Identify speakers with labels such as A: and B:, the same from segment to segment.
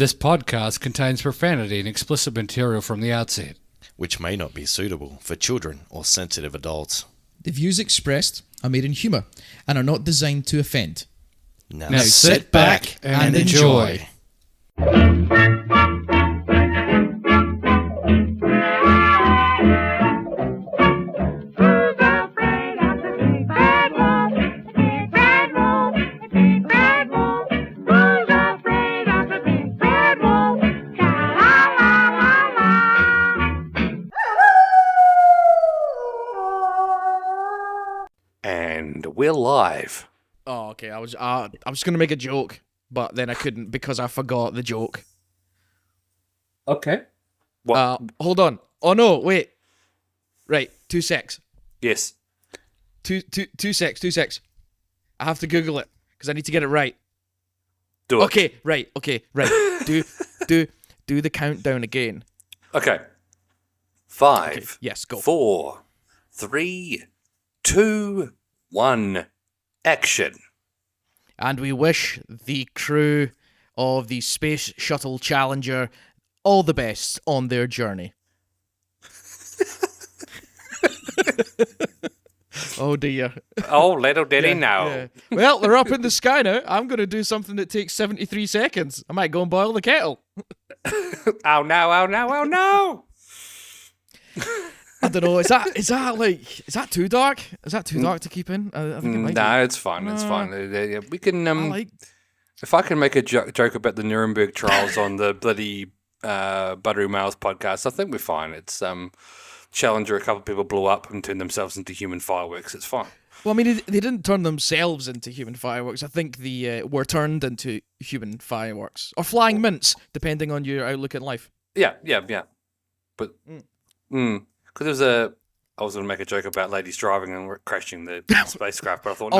A: This podcast contains profanity and explicit material from the outset,
B: which may not be suitable for children or sensitive adults.
C: The views expressed are made in humour and are not designed to offend.
A: Now sit back and enjoy.
D: And we're live.
C: Oh, okay. I was going to make a joke, but then I couldn't because I forgot the joke.
D: Okay. What?
C: Hold on. Oh no, wait. Right, 2 secs.
D: Yes.
C: Two secs. I have to Google it because I need to get it right.
D: Do it.
C: Okay, right. do the countdown again.
D: Okay. 5.
C: Okay, yes, go.
D: 4, 3, 2, 1. Action.
C: And we wish the crew of the Space Shuttle Challenger all the best on their journey. Oh dear.
D: Oh, little did he know.
C: Yeah. Well, they're up in the sky now. I'm going to do something that takes 73 seconds. I might go and boil the kettle.
D: Oh no.
C: I don't know. Is that too dark? Is that too dark to keep in? I think it might be.
D: It's fine. It's fine. Yeah, we can.
C: I
D: If I can make a joke about the Nuremberg trials on the bloody Buttery Miles podcast, I think we're fine. It's Challenger. A couple of people blew up and turned themselves into human fireworks. It's fine.
C: Well, I mean, they didn't turn themselves into human fireworks. I think they were turned into human fireworks or flying mints, depending on your outlook in life.
D: Yeah. But because I was going to make a joke about ladies driving and crashing the spacecraft, but I thought,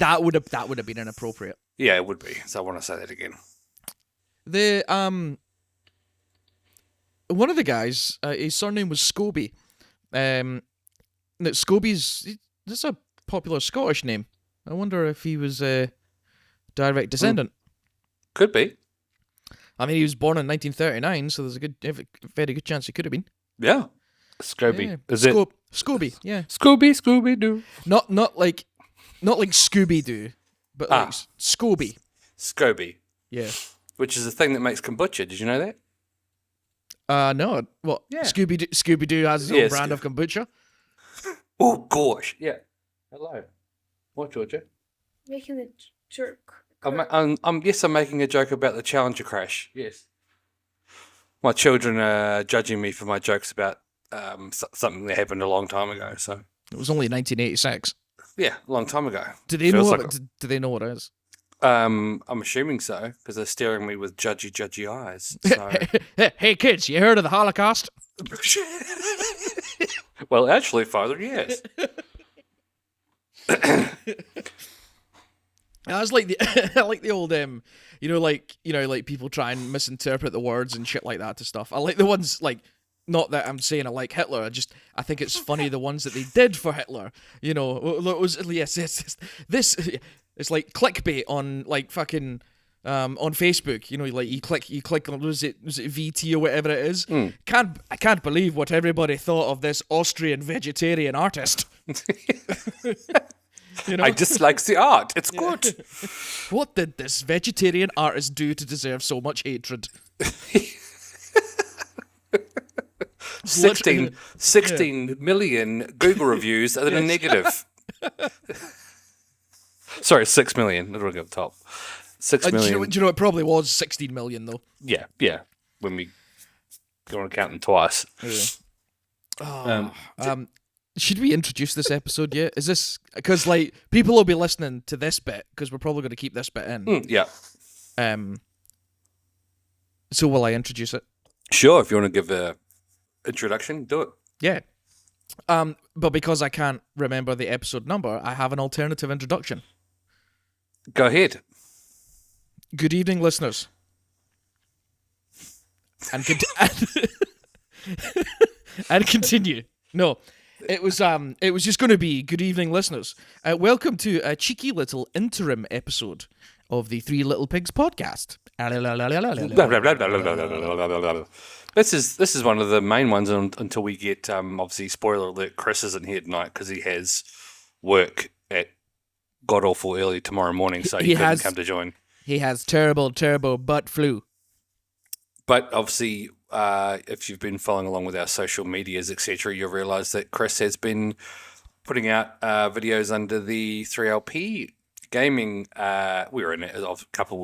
C: that would have been inappropriate.
D: Yeah, it would be. So I want to say that again.
C: The one of the guys, his surname was Scobie. Scobie's that's a popular Scottish name. I wonder if he was a direct descendant.
D: Could be.
C: I mean, he was born in 1939, so there's a very good chance he could have been.
D: Yeah. Scobie.
C: Yeah.
D: Is it?
C: Scobie, yeah.
D: Scooby-Doo.
C: Not like Scooby-Doo, but like Scobie.
D: Scobie.
C: Yeah.
D: Which is the thing that makes kombucha. Did you know that?
C: No. What?
D: Yeah.
C: Scooby-Doo has his own brand of kombucha?
D: Oh, gosh. Yeah. Hello. What, Georgia?
E: Making a jerk.
D: I'm making a joke about the Challenger crash. Yes. My children are judging me for my jokes about something that happened a long time ago. So
C: it was only 1986.
D: Yeah, a long time ago.
C: Do they know what it is?
D: I'm assuming so because they're staring at me with judgy eyes. So.
C: Hey kids, you heard of the Holocaust?
D: Well, actually, Father, yes.
C: I was like the old like people try and misinterpret the words and shit like that to stuff. I like the ones like, not that I'm saying I like Hitler. I think it's funny the ones that they did for Hitler. You know, it was this. It's like clickbait on like fucking on Facebook. You know, like you click on was it VT or whatever it is. I can't believe what everybody thought of this Austrian vegetarian artist. You know?
D: I dislike the art. It's good.
C: What did this vegetarian artist do to deserve so much hatred?
D: 16 million Google reviews and then a negative. Sorry, 6 million. It'll go up top. 6 million.
C: Do you know it probably was 16 million though?
D: Yeah. When we go on counting twice.
C: Should we introduce this episode yet? Is this because like people will be listening to this bit because we're probably going to keep this bit in?
D: Yeah.
C: So will I introduce it?
D: Sure. If you want to give a introduction, do it.
C: Yeah. But because I can't remember the episode number, I have an alternative introduction.
D: Go ahead.
C: Good evening, listeners. And and continue. No. It was just going to be good evening, listeners. Welcome to a cheeky little interim episode of the Three Little Pigs podcast.
D: This is one of the main ones until we get obviously spoiler alert. Chris isn't here tonight because he has work at god awful early tomorrow morning, so he couldn't come to join.
C: He has terrible butt flu.
D: But obviously, if you've been following along with our social medias, etc., you'll realise that Chris has been putting out videos under the 3LP gaming. We were in a couple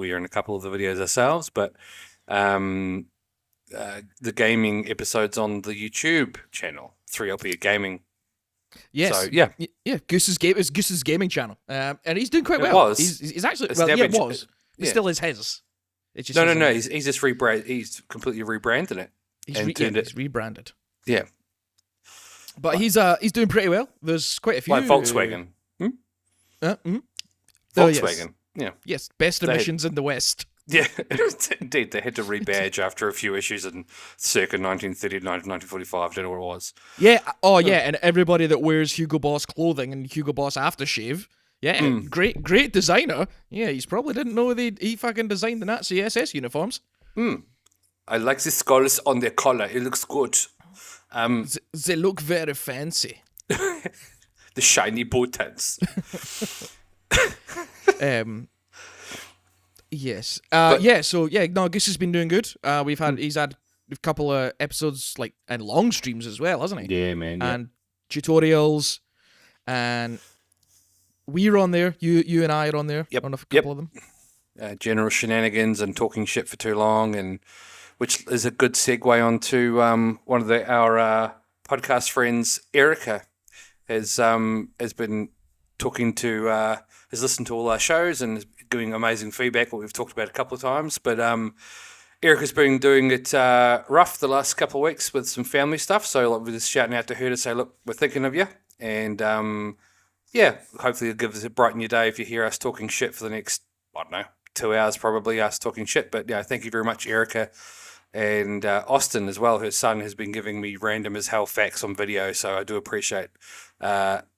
D: of the videos ourselves, but the gaming episodes on the YouTube channel, 3LP Gaming.
C: Yes.
D: So, yeah.
C: Goose's gaming channel, and he's doing quite
D: It
C: well.
D: was.
C: He's actually
D: It's
C: well.
D: never
C: Yeah, it was. It
D: yeah.
C: still is his. It's just
D: No. He's just He's completely rebranded it.
C: He's rebranded.
D: Yeah.
C: But he's doing pretty well. There's quite a few.
D: Like Volkswagen.
C: Oh,
D: Volkswagen. Yeah.
C: yes, best emissions in the West.
D: Yeah, indeed. They had to rebadge after a few issues in circa 1930 to 1945. I don't know what it was.
C: Yeah. Oh, yeah. And everybody that wears Hugo Boss clothing and Hugo Boss aftershave. Yeah, great designer. Yeah, he's probably didn't know he fucking designed the Nazi SS uniforms.
D: I like the skulls on their collar. It looks good.
C: They look very fancy.
D: The shiny buttons.
C: Yes.
D: But-
C: So Goose has been doing good. He's had a couple of episodes and long streams as well, hasn't he?
D: Yeah, man. Yeah.
C: And tutorials, and we're on there. You and I are on there.
D: Yep,
C: On a couple of them.
D: General shenanigans and talking shit for too long, and which is a good segue onto one of our podcast friends, Erica, has been talking to has listened to all our shows and is giving amazing feedback. What we've talked about a couple of times, but Erica's been doing it rough the last couple of weeks with some family stuff. So we're just shouting out to her to say, look, we're thinking of you, and hopefully it'll brighten your day if you hear us talking shit for the next 2 hours probably, us talking shit. But yeah, thank you very much, Erica. And Austin as well, her son, has been giving me random as hell facts on video, so I do appreciate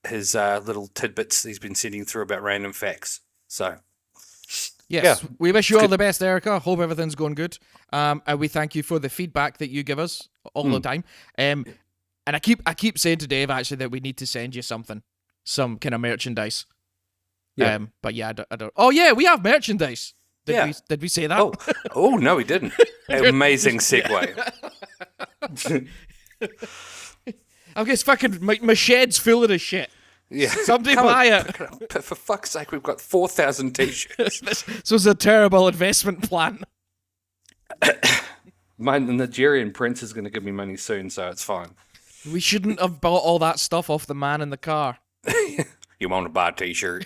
D: his little tidbits he's been sending through about random facts. So,
C: yes, we wish you all the best, Erica. Hope everything's going good. And we thank you for the feedback that you give us all the time. And I keep saying to Dave actually that we need to send you something, some kind of merchandise.
D: Yeah.
C: But yeah, I don't. Oh yeah, we have merchandise. Did we say that?
D: Oh no, we didn't. Amazing segue.
C: I guess fucking my shed's full of this shit.
D: Yeah,
C: Somebody buy it.
D: But for fuck's sake, we've got 4,000 t-shirts.
C: So it's a terrible investment plan.
D: My Nigerian prince is going to give me money soon, so it's fine.
C: We shouldn't have bought all that stuff off the man in the car.
D: You want to buy a t-shirt?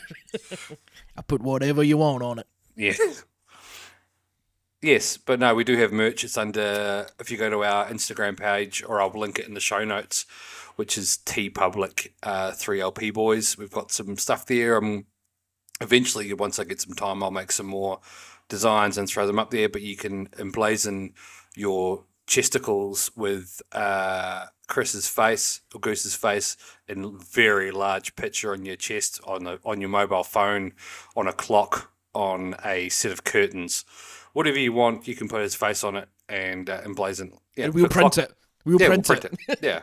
C: I put whatever you want on it.
D: Yeah. Yes, but no, we do have merch. It's under, if you go to our Instagram page, or I'll link it in the show notes, which is TeePublic 3LP Boys. We've got some stuff there. Eventually, once I get some time, I'll make some more designs and throw them up there, but you can emblazon your chesticles with Chris's face or Goose's face in very large picture on your chest, on your mobile phone, on a clock, on a set of curtains. Whatever you want, you can put his face on it and emblazon. Yeah,
C: and we'll print it. We'll print it.
D: Yeah.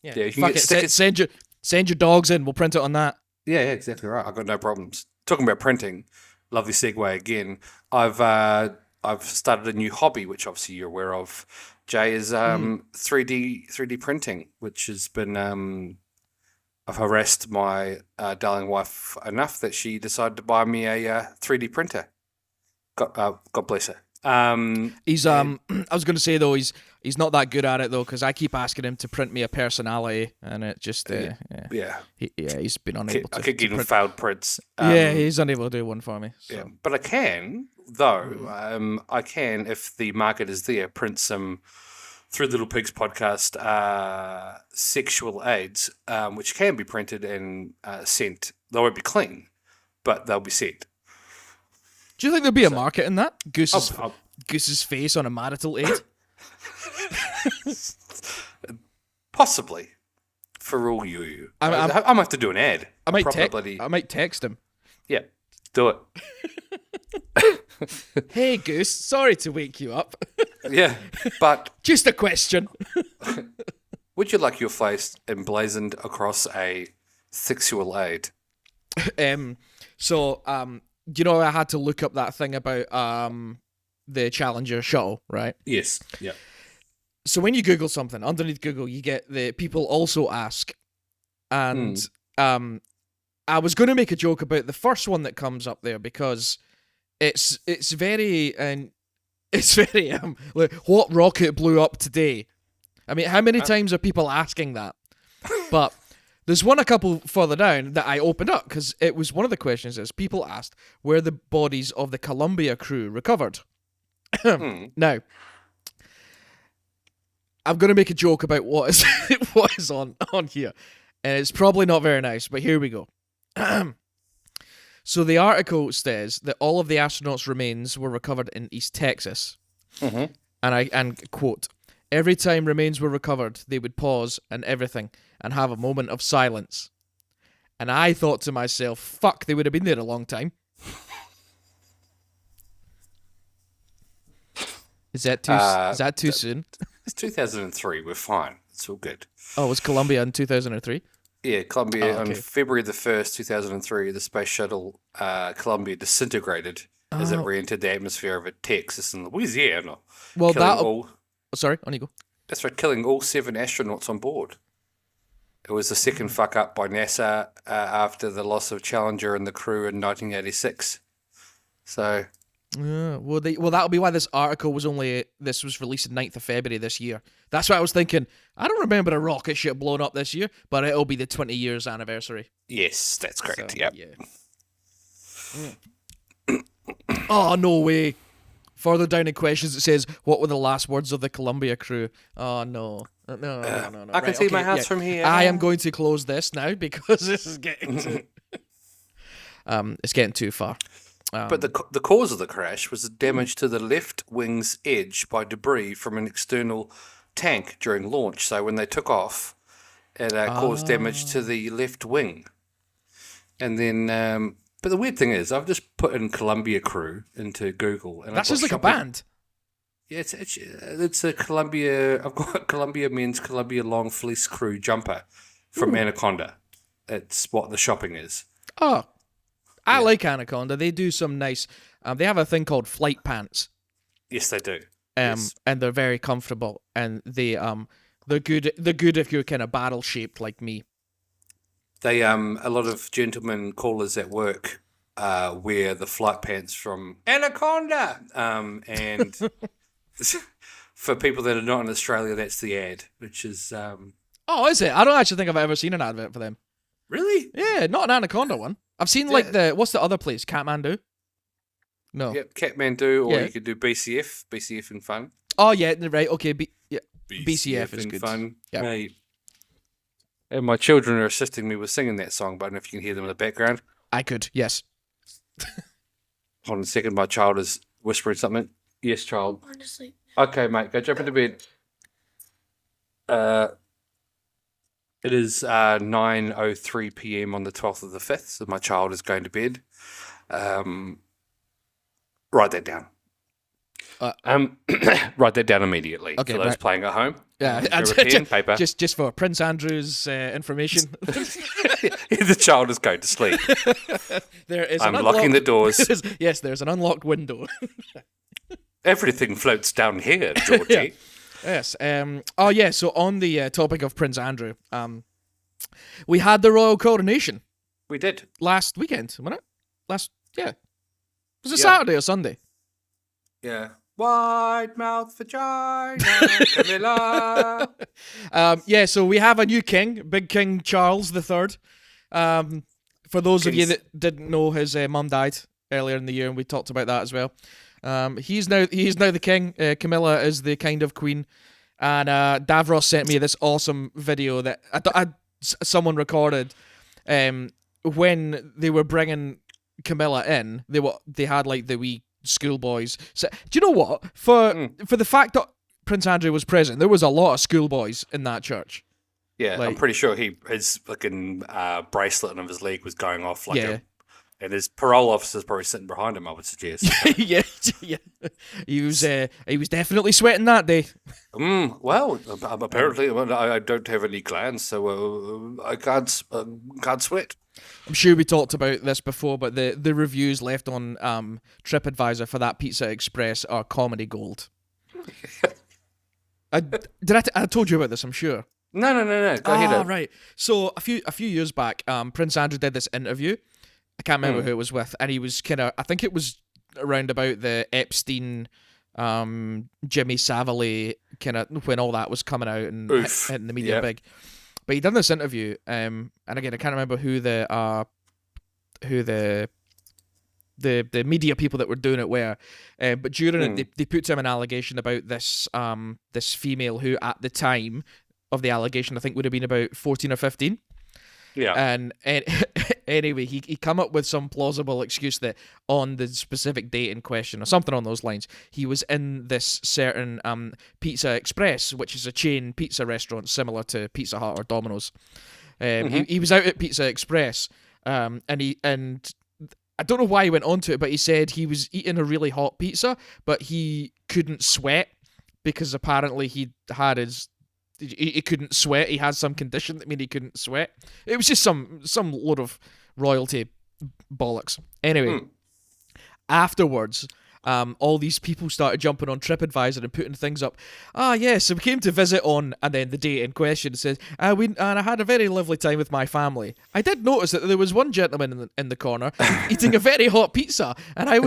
C: Yeah.
D: You can
C: Fuck
D: get
C: it.
D: stickers.
C: Send your dogs in. We'll print it on that.
D: Yeah, exactly right. I've got no problems. Talking about printing, lovely segue again. I've started a new hobby, which obviously you're aware of. Jay is 3D printing, which has been I've harassed my darling wife enough that she decided to buy me a 3D printer. God bless her.
C: He's I was going to say though, he's not that good at it though, because I keep asking him to print me a personality, and it just he's been unable to.
D: I keep getting
C: print.
D: failed prints.
C: He's unable to do one for me. So.
D: Yeah, but I can though. I can, if the market is there, print some Three Little Pigs podcast sexual aids, which can be printed and sent. They won't be clean, but they'll be sent.
C: Do you think there'll be a market in that? Goose's face on a marital aid?
D: Possibly. For all you. I might have to do an ad.
C: I might text him.
D: Yeah, do it.
C: Hey, Goose. Sorry to wake you up.
D: Yeah, but
C: Just a question.
D: would you like your face emblazoned across a sexual aid?
C: You know, I had to look up that thing about the Challenger shuttle, right?
D: Yes. Yeah.
C: So when you Google something, underneath Google, you get the people also ask, and I was going to make a joke about the first one that comes up there because it's very like, what rocket blew up today? I mean, how many times are people asking that? But there's one a couple further down that I opened up because it was one of the questions is people asked where the bodies of the Columbia crew recovered. Now, I'm going to make a joke about what is on here, and it's probably not very nice, but here we go. So the article says that all of the astronauts' remains were recovered in East Texas, and quote, every time remains were recovered, they would pause and everything and have a moment of silence. And I thought to myself, fuck, they would have been there a long time. Is that too soon?
D: It's 2003. We're fine. It's all good.
C: Oh, was Columbia in 2003?
D: Yeah, Columbia on
C: okay.
D: February the 1st, 2003, the space shuttle Columbia disintegrated as it re-entered the atmosphere of Texas and Louisiana.
C: Well, sorry, on you go.
D: That's right, killing all 7 astronauts on board. It was the second fuck up by NASA after the loss of Challenger and the crew in 1986. So...
C: well, that'll be why this article was released on 9th of February this year. That's why I was thinking, I don't remember a rocket ship blowing up this year, but it'll be the 20 years anniversary.
D: Yes, that's correct.
C: So,
D: yep.
C: Yeah. Oh, no way. Further down in questions, it says, what were the last words of the Columbia crew? Oh, no. No.
D: I can see my house from here.
C: I am going to close this now because this is getting it's getting too far.
D: But the cause of the crash was the damage to the left wing's edge by debris from an external tank during launch. So when they took off, it caused damage to the left wing. And then, but the weird thing is, I've just put in Columbia crew into Google, and
C: that's just like a band.
D: Yeah, it's a Columbia. I've got Columbia men's Columbia long fleece crew jumper from Anaconda. It's what the shopping is.
C: Oh. I like Anaconda. They do some nice... they have a thing called flight pants.
D: Yes, they do.
C: Yes. And they're very comfortable. And they're good if you're kind of barrel-shaped like me.
D: They a lot of gentlemen callers at work wear the flight pants from Anaconda. And for people that are not in Australia, that's the ad, which is...
C: Oh, is it? I don't actually think I've ever seen an advert for them.
D: Really?
C: Yeah, not an Anaconda one. I've seen like what's the other place? Kathmandu? No.
D: Yep, Kathmandu, or you could do BCF and fun.
C: Oh yeah, right. Okay, BCF is good.
D: Fun.
C: Yep.
D: Mate. And my children are assisting me with singing that song, but I don't know if you can hear them in the background.
C: I could, yes.
D: Hold on a second, my child is whispering something. Yes, child.
E: I'm just like,
D: Okay, mate, go jump into bed. It is 9:03 p.m. on the 12th of the 5th, so my child is going to bed. Write that down. Write that down immediately for those playing at home.
C: Yeah,
D: grab a pen, paper.
C: Just for Prince Andrew's information.
D: The child is going to sleep. I'm locking the doors.
C: Yes, there's an unlocked window.
D: Everything floats down here, Georgie.
C: Yeah. Yes. Oh, yeah. So on the topic of Prince Andrew, we had the royal coronation.
D: We did
C: last weekend, wasn't it? Was it Saturday or Sunday?
D: Yeah. Wide mouth vagina, Camilla.
C: Yeah. So we have a new king, Big King Charles III. For those of you that didn't know, his mum died earlier in the year, and we talked about that as well. He's now the king. Camilla is the kind of queen, and Davros sent me this awesome video that someone recorded when they were bringing Camilla in. They had like the wee schoolboys. So, do you know what? For the fact that Prince Andrew was present, there was a lot of schoolboys in that church.
D: Yeah, I'm pretty sure his fucking bracelet of his leg was going off like And his parole officer's probably sitting behind him, I would suggest.
C: yeah. He was definitely sweating that day.
D: Well, apparently I don't have any glands, so I can't sweat.
C: I'm sure we talked about this before, but the reviews left on TripAdvisor for that Pizza Express are comedy gold. I told you about this, I'm sure.
D: No. Go ahead.
C: Right. So a few years back, Prince Andrew did this interview. I can't remember who it was with, and he was I think it was around about the Epstein, Jimmy Savile kind of when all that was coming out and hitting the media big. But he done this interview, and again I can't remember who the media people that were doing it were, but during it they put to him an allegation about this female who at the time of the allegation I think would have been about 14 or 15. Yeah. And anyway, he come up with some plausible excuse that on the specific date in question or something on those lines, he was in this certain Pizza Express, which is a chain pizza restaurant similar to Pizza Hut or Domino's. He was out at Pizza Express, and I don't know why he went on to it, but he said he was eating a really hot pizza, but he couldn't sweat because apparently he couldn't sweat. He had some condition that made he couldn't sweat. It was just some load of royalty bollocks. Anyway, afterwards, all these people started jumping on TripAdvisor and putting things up. So we came to visit on, and then the date in question says, and I had a very lovely time with my family. I did notice that there was one gentleman in the corner eating a very hot pizza, and I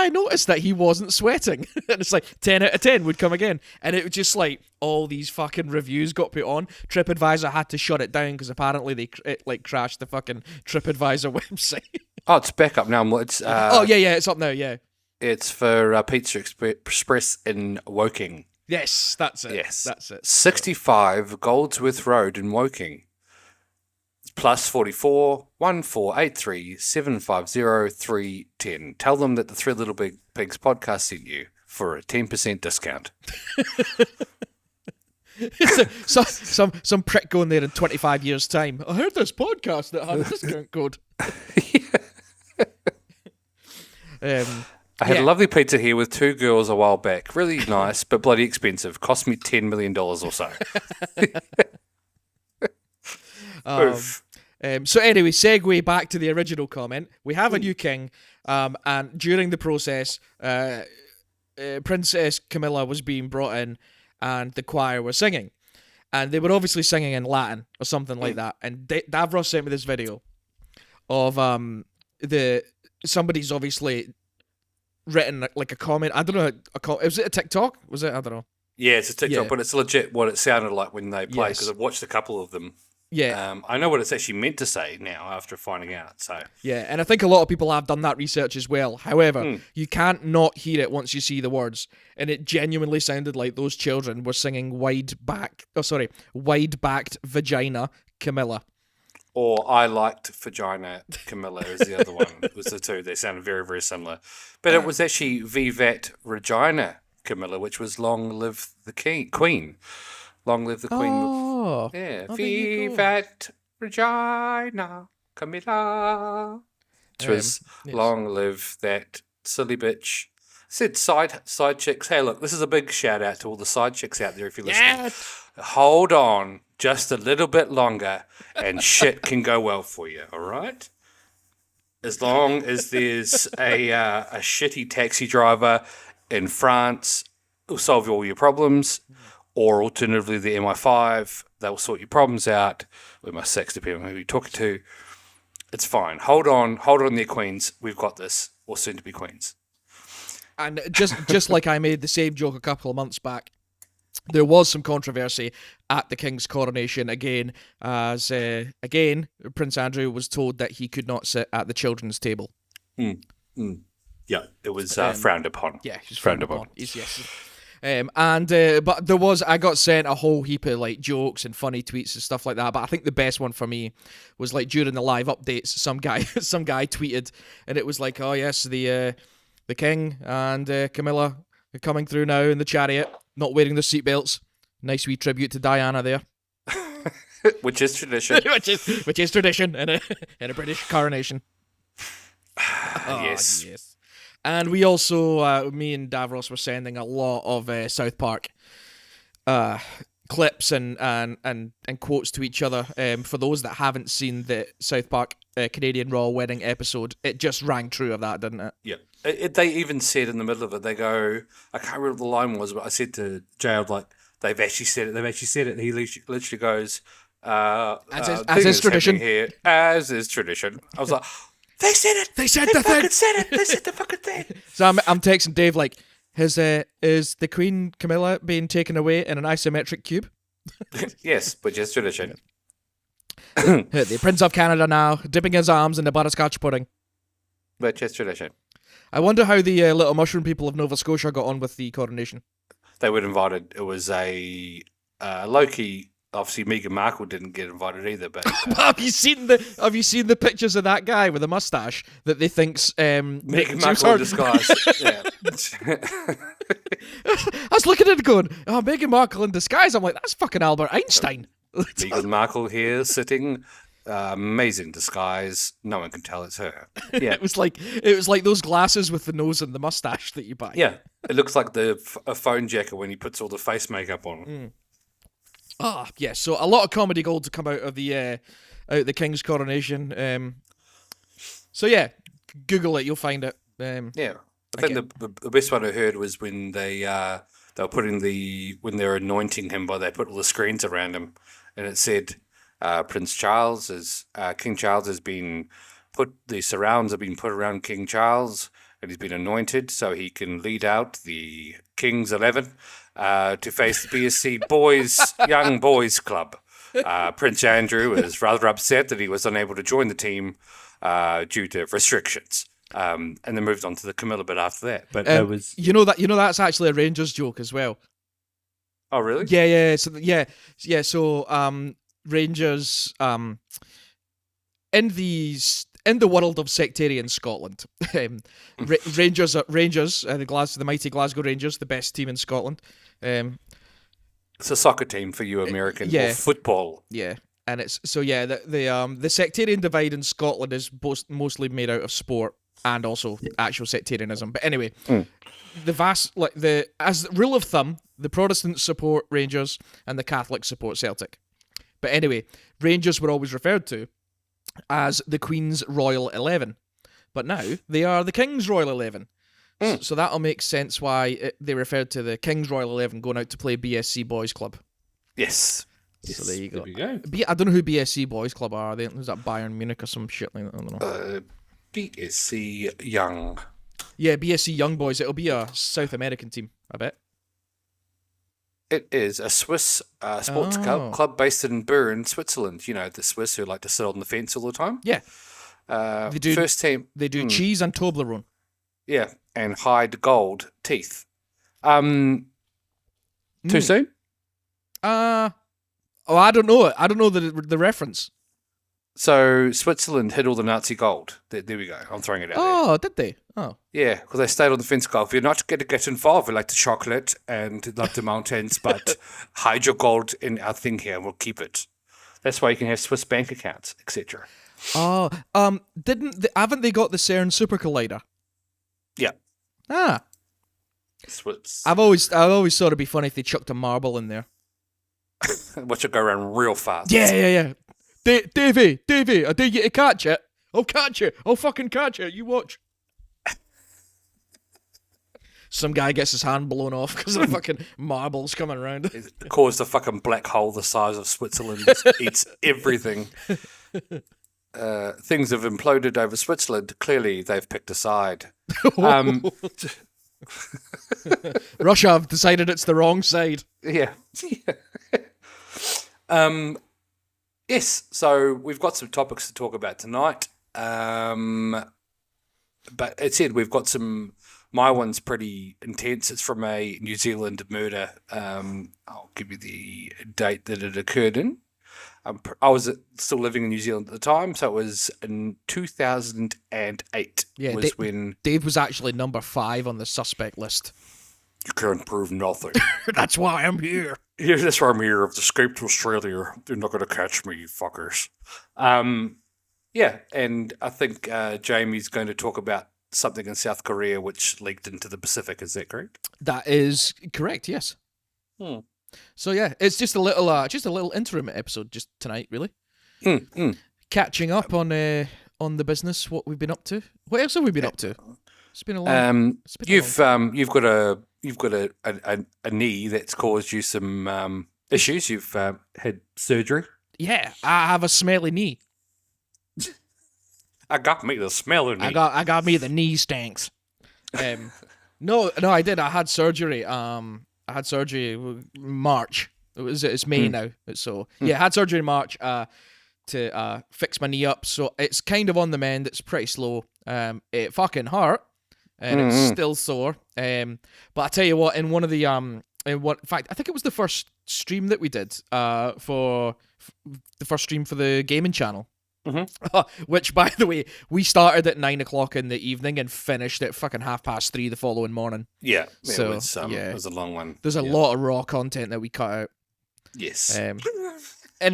C: noticed that he wasn't sweating. And it's like 10 out of 10 would come again, and it was just like all these fucking reviews got put on. TripAdvisor had to shut it down because apparently it crashed the fucking TripAdvisor website.
D: Oh, it's back up now. It's
C: it's up now. Yeah.
D: It's for Pizza Express in Woking.
C: Yes, that's it.
D: Yes.
C: That's it.
D: 65 Goldsworth Road in Woking. Plus 44 1483 750 310. Tell them that the Three Little Big Pigs podcast sent you for a 10% discount.
C: some prick going there in 25 years' time. I heard this podcast that had a discount code.
D: I had a lovely pizza here with two girls a while back. Really nice, but bloody expensive. Cost me $10 million or so.
C: So anyway, segue back to the original comment. We have a new king, and during the process, Princess Camilla was being brought in, and the choir were singing. And they were obviously singing in Latin or something like that. And Davros sent me this video of somebody's obviously written like a comment. I don't know. Was it a TikTok? Was it? I don't know.
D: Yeah, it's a TikTok, but it's legit what it sounded like when they played because I've watched a couple of them.
C: Yeah.
D: I know what it's actually meant to say now after finding out. So
C: yeah, and I think a lot of people have done that research as well. However, you can't not hear it once you see the words, and it genuinely sounded like those children were singing wide-backed vagina Camilla.
D: Or I liked vagina Camilla is the other one. It was the two. They sounded very, very similar. But it was actually Vivat Regina Camilla, which was Long Live the Queen. Long Live the Queen.
C: Oh.
D: Yeah. Vivat Regina Camilla. Which was Long Live that silly bitch. Said side chicks. Hey, look, this is a big shout out to all the side chicks out there if you're listening.
C: Yes.
D: Hold on just a little bit longer and shit can go well for you, all right? As long as there's a shitty taxi driver in France who'll solve all your problems, or alternatively the MI5, they'll sort your problems out, or MI6, depending on who you're talking to. It's fine. Hold on there, queens. We've got this, or soon to be queens.
C: And just like I made the same joke a couple of months back, there was some controversy at the King's coronation again, as Prince Andrew was told that he could not sit at the children's table.
D: Yeah, it was frowned upon.
C: Yeah, he's
D: frowned upon.
C: Yes. But I got sent a whole heap of like jokes and funny tweets and stuff like that. But I think the best one for me was like during the live updates, some guy tweeted, and it was like, oh yes, the King and Camilla are coming through now in the chariot, not wearing their seatbelts. Nice wee tribute to Diana there.
D: Which is tradition.
C: which is tradition in a British coronation.
D: Yes.
C: And we also, me and Davros were sending a lot of South Park clips and quotes to each other. For those that haven't seen the South Park Canadian Royal Wedding episode, it just rang true of that, didn't it?
D: Yeah. They even said in the middle of it, they go, I can't remember what the line was, but I said to Jared, like, they've actually said it. And he literally goes,
C: as is tradition.
D: Here, as is tradition. I was like, they said it.
C: They said
D: they
C: the
D: fucking
C: thing.
D: said it. They said the fucking thing.
C: So I'm texting Dave like, is the Queen Camilla being taken away in an isometric cube?
D: Yes, which is tradition.
C: The Prince of Canada now, dipping his arms in the butterscotch pudding.
D: Which is tradition.
C: I wonder how the little mushroom people of Nova Scotia got on with the coronation.
D: They were invited. It was a low-key. Obviously, Meghan Markle didn't get invited either. But
C: Have you seen the pictures of that guy with a mustache that they think's
D: Meghan Markle in disguise? Yeah.
C: I was looking at it going, oh, Meghan Markle in disguise. I'm like, that's fucking Albert Einstein.
D: Meghan Markle here sitting, amazing disguise. No one can tell it's her. Yeah,
C: It was like those glasses with the nose and the mustache that you buy.
D: yeah. It looks like a phone jacker when he puts all the face makeup on.
C: Ah, yeah. So a lot of comedy gold to come out of the King's coronation. So yeah, Google it, you'll find it.
D: Yeah, I think the best one I heard was when they were putting when they were anointing him, they put all the screens around him, and it said King Charles has been the surrounds have been put around King Charles, and he's been anointed so he can lead out the King's 11 to face the BSC Young Boys Club. Prince Andrew is rather upset that he was unable to join the team due to restrictions. And then moved on to the Camilla bit after that. But it was
C: that's actually a Rangers joke as well.
D: Oh really?
C: Yeah. So Rangers in the world of sectarian Scotland, Rangers the mighty Glasgow Rangers, the best team in Scotland.
D: It's a soccer team for you American, or football.
C: Yeah, and it's the sectarian divide in Scotland is mostly made out of sport and also actual sectarianism. But anyway, as rule of thumb, the Protestants support Rangers and the Catholics support Celtic. But anyway, Rangers were always referred to as the Queen's Royal 11, but now they are the King's Royal 11. So that'll make sense why they referred to the King's Royal 11 going out to play BSC Boys Club.
D: Yes.
C: So there you go.
D: There we go.
C: I don't know who BSC Boys Club are. Is that Bayern Munich or some shit like that? I don't know.
D: BSC Young.
C: Yeah, BSC Young Boys. It'll be a South American team, I bet.
D: It is a Swiss sports club based in Bern, Switzerland. You know, the Swiss who like to sit on the fence all the time.
C: Yeah. They do,
D: first team.
C: They do cheese and Toblerone.
D: Yeah, and hide gold teeth. Too soon?
C: I don't know it. I don't know the reference.
D: So Switzerland hid all the Nazi gold. There we go. I'm throwing it out there.
C: Oh, did they? Oh.
D: Yeah, because they stayed on the fence. Go, if you're not going to get involved, we like the chocolate and like the mountains, but hide your gold in our thing here and we'll keep it. That's why you can have Swiss bank accounts, etc.
C: Oh, haven't they got the CERN Super Collider?
D: Yeah.
C: Ah.
D: Swiss.
C: I've always thought it'd be funny if they chucked a marble in there.
D: Watch it go around real fast.
C: Yeah. Davey, I dare you to catch it. I'll catch it. I'll fucking catch it. You watch. Some guy gets his hand blown off because of fucking marbles coming around.
D: It caused a fucking black hole the size of Switzerland. Eats everything. Things have imploded over Switzerland. Clearly, they've picked a side.
C: Russia have decided it's the wrong side.
D: Yeah. Yes, so we've got some topics to talk about tonight. But it said we've got some. My one's pretty intense. It's from a New Zealand murder. I'll give you the date that it occurred in. I was still living in New Zealand at the time, so it was in 2008.
C: Yeah,
D: when
C: Dave was actually number 5 on the suspect list.
D: You can't prove nothing.
C: That's why I'm here.
D: Yeah, that's why I'm here. I've escaped to Australia. They're not going to catch me, you fuckers. Yeah, and I think Jamie's going to talk about something in South Korea which leaked into the Pacific. Is that correct?
C: That is correct. Yes.
D: Hmm.
C: So yeah, it's just a little interim episode just tonight, really. Catching up on the business, what we've been up to. What else have we been up to? It's been a long.
D: You've got a knee that's caused you some issues. You've had surgery.
C: Yeah, I have a smelly knee.
D: I got me the smelly knee.
C: I got me the knee stanks. No, I did. I had surgery. I had surgery March. It's May now. So yeah, I had surgery in March to fix my knee up. So it's kind of on the mend. It's pretty slow. It fucking hurt, and it's still sore. But I tell you what, in one of the in fact, I think it was the first stream that we did for the first stream for the gaming channel. Which, by the way, we started at 9 o'clock in the evening and finished at fucking 3:30 the following morning.
D: Yeah,
C: So,
D: it was a long one.
C: There's a lot of raw content that we cut out.
D: Yes.
C: And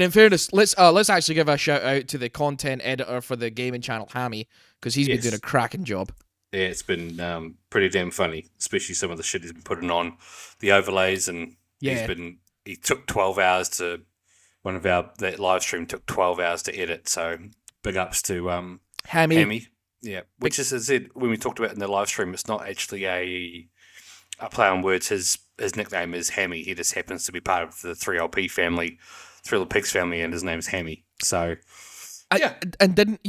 C: in fairness, let's actually give a shout out to the content editor for the gaming channel, Hammy, because he's been doing a cracking job.
D: Yeah, it's been pretty damn funny, especially some of the shit he's been putting on, the overlays, and he took 12 hours to. That live stream took 12 hours to edit, so big ups to Hammy. Yeah, which is, as I said, when we talked about it in the live stream, it's not actually a play on words. His nickname is Hammy. He just happens to be part of the 3LP family, Thriller Pigs family, and his name's Hammy. So,
C: didn't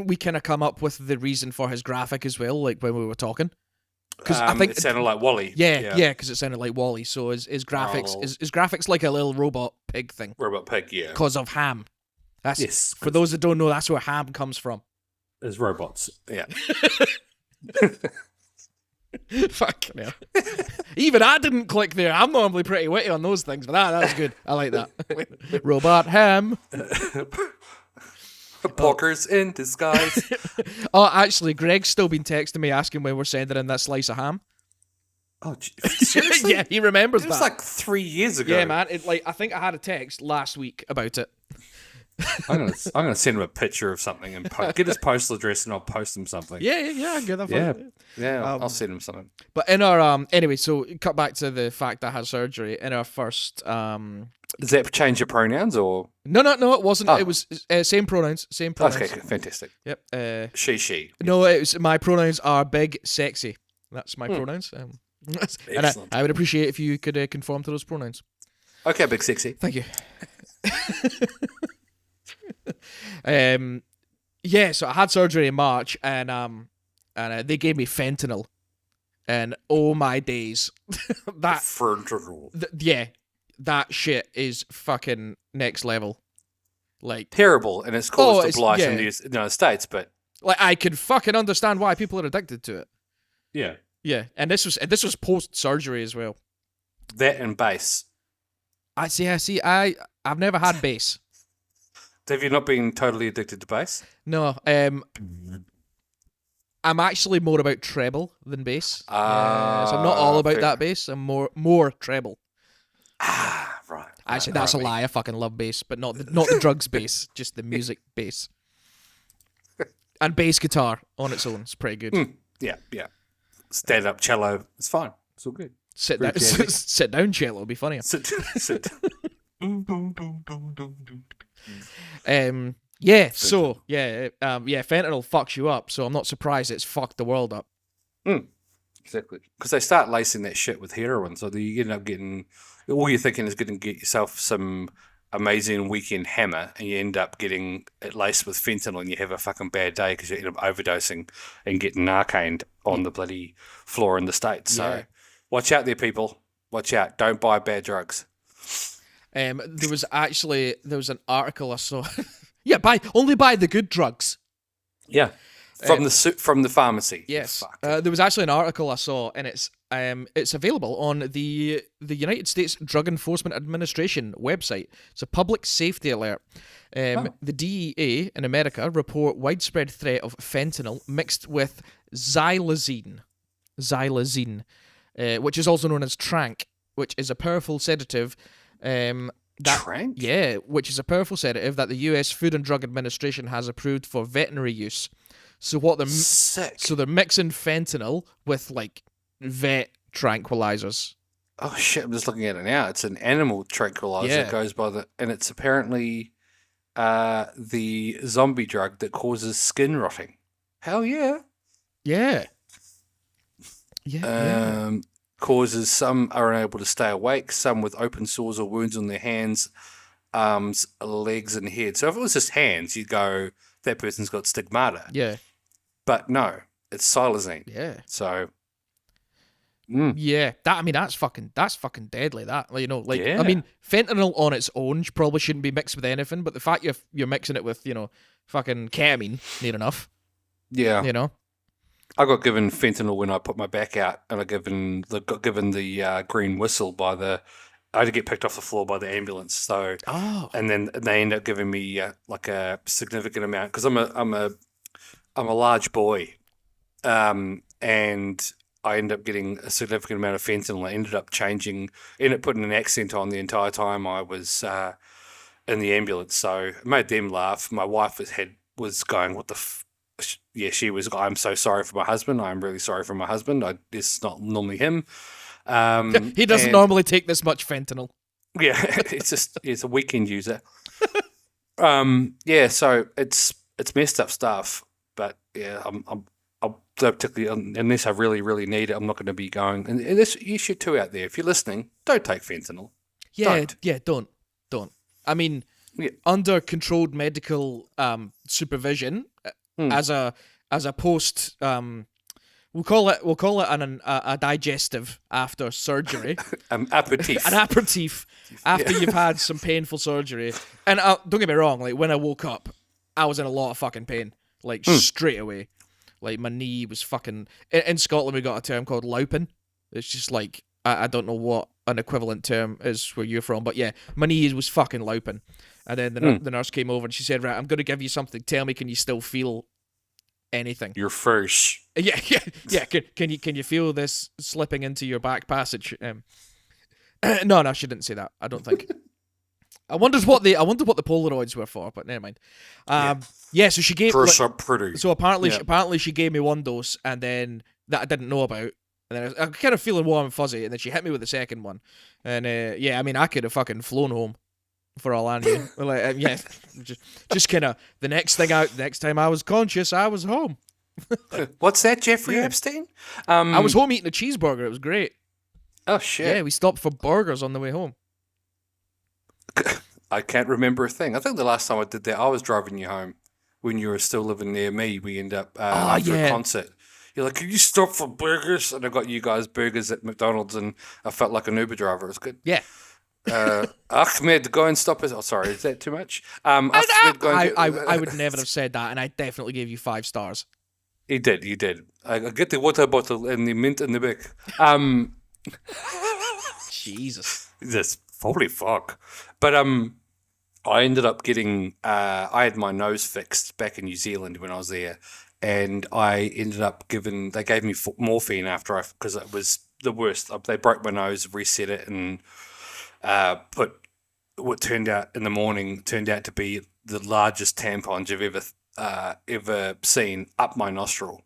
C: we kind of come up with the reason for his graphic as well, like when we were talking? Because I think
D: it sounded like Wally.
C: Yeah, because it sounded like Wally. So his graphics, his graphics like a little robot pig thing.
D: Robot pig, yeah.
C: Because of Ham. Yes. For those that don't know, that's where Ham comes from.
D: As robots, yeah.
C: Fucking hell. Even I didn't click there. I'm normally pretty witty on those things, but that was good. I like that. Robot Ham.
D: Porkers in disguise.
C: Oh, actually, Greg's still been texting me asking when we're sending in that slice of ham.
D: Oh, seriously?
C: Yeah, he remembers that.
D: It was like 3 years ago.
C: Yeah, man. I think I had a text last week about it.
D: I'm gonna send him a picture of something and get his postal address, and I'll post him something.
C: Yeah, I can get that.
D: I'll send him something.
C: But in our anyway, so cut back to the fact that I had surgery in our first.
D: Does that change your pronouns or?
C: No, it wasn't. Oh. It was same pronouns.
D: Okay, fantastic.
C: Yep.
D: She.
C: No, it was, my pronouns are big, sexy. That's my pronouns. And I would appreciate if you could conform to those pronouns.
D: Okay, big sexy.
C: Thank you. Yeah, so I had surgery in March, and they gave me fentanyl, and oh my days,
D: fentanyl.
C: That shit is fucking next level, like
D: terrible, and it's caused a blight in the United States. But
C: like, I can fucking understand why people are addicted to it.
D: Yeah,
C: and this was post surgery as well.
D: That and bass.
C: I see. I've never had bass.
D: Have you not been totally addicted to bass?
C: No. I'm actually more about treble than bass. So I'm not all about that bass. I'm more treble.
D: Right.
C: Actually, that's a lie. I fucking love bass, but not the drugs bass, just the music bass. And bass guitar on its own is pretty good.
D: Yeah. Stand up cello, it's fine. It's all good.
C: Sit down cello would be funnier.
D: Sit.
C: Fentanyl fucks you up, so I'm not surprised it's fucked the world up.
D: Exactly. Because they start lacing that shit with heroin, so you end up getting, all you're thinking is going to get yourself some amazing weekend hammer, and you end up getting it laced with fentanyl, and you have a fucking bad day because you end up overdosing and getting narcaned on the bloody floor in the States. So watch out there, people. Watch out. Don't buy bad drugs.
C: There was an article I saw. Only buy the good drugs.
D: Yeah, from the pharmacy.
C: Yes, there was actually an article I saw, and it's available on the United States Drug Enforcement Administration website. It's a public safety alert. The DEA in America report widespread threat of fentanyl mixed with xylazine, which is also known as tranq, which is a powerful sedative.
D: Tranq?
C: Yeah, which is a powerful sedative that the U.S. Food and Drug Administration has approved for veterinary use. So what they're
D: Sick.
C: so they're mixing fentanyl with like vet tranquilizers.
D: Oh shit! I'm just looking at it now. It's an animal tranquilizer.
C: Yeah.
D: It goes by and it's apparently the zombie drug that causes skin rotting. Hell yeah!
C: Yeah. Yeah.
D: Causes some are unable to stay awake, some with open sores or wounds on their hands, arms, legs, and head. So if it was just hands, you'd go, that person's got stigmata.
C: Yeah.
D: But no, it's xylazine.
C: Yeah.
D: So,
C: Yeah. That's fucking deadly. That, like, you know, like
D: Yeah.
C: I mean, fentanyl on its own probably shouldn't be mixed with anything, but the fact you're mixing it with, you know, fucking ketamine, near enough.
D: yeah.
C: You know.
D: I got given fentanyl when I put my back out, and I got given the green whistle by I had to get picked off the floor by the ambulance. So,
C: Oh.
D: and then they ended up giving me like a significant amount because I'm a large boy, and I ended up getting a significant amount of fentanyl. I ended up putting an accent on the entire time I was in the ambulance. So it made them laugh. My wife was going, "What the?" Yeah, she was. I'm so sorry for my husband. I'm really sorry for my husband. It's not normally him.
C: He doesn't normally take this much fentanyl.
D: Yeah, he's a weekend user. Yeah, so it's messed up stuff. But yeah, I'll particularly unless I really really need it, I'm not going to be going. And this you should too out there. If you're listening, don't take fentanyl.
C: Yeah,
D: Don't.
C: don't. I mean,
D: Yeah.
C: under controlled medical supervision, as a post, we'll call it a digestive after surgery,
D: Aperitif.
C: an aperitif after you've had some painful surgery. And don't get me wrong, like when I woke up, I was in a lot of fucking pain, like straight away. Like my knee was fucking. In Scotland, we got a term called louping. It's just like I don't know what an equivalent term is where you're from, but yeah, my knee was fucking louping. And then the nurse came over and she said, "Right, I'm going to give you something. Tell me, can you still feel anything?"
D: Your first.
C: Yeah. Can you feel this slipping into your back passage? No, she didn't say that. I don't think. I wondered what the Polaroids were for, but never mind. So she gave.
D: First up pretty.
C: So apparently she gave me one dose, and then that I didn't know about. And then I was kind of feeling warm and fuzzy, and then she hit me with the second one. And I could have fucking flown home for all I knew. Like, just kind of the next time I was conscious, I was home.
D: What's that, Jeffrey Epstein?
C: I was home eating a cheeseburger. It was great.
D: Oh shit!
C: Yeah, we stopped for burgers on the way home.
D: I can't remember a thing. I think the last time I did that, I was driving you home when you were still living near me. We ended up after a concert. You're like, "Can you stop for burgers?" And I got you guys burgers at McDonald's, and I felt like an Uber driver. It was good.
C: Yeah.
D: Ahmed, go and stop us. Oh, sorry, is that too much? Ahmed, go and
C: I would never have said that, and I definitely gave you 5 stars.
D: You did. I get the water bottle and the mint in the back.
C: Jesus.
D: This holy fuck. But I ended up getting. I had my nose fixed back in New Zealand when I was there, and I ended up they gave me morphine because it was the worst. They broke my nose, reset it, and put what turned out in the morning to be the largest tampons you've ever seen up my nostril.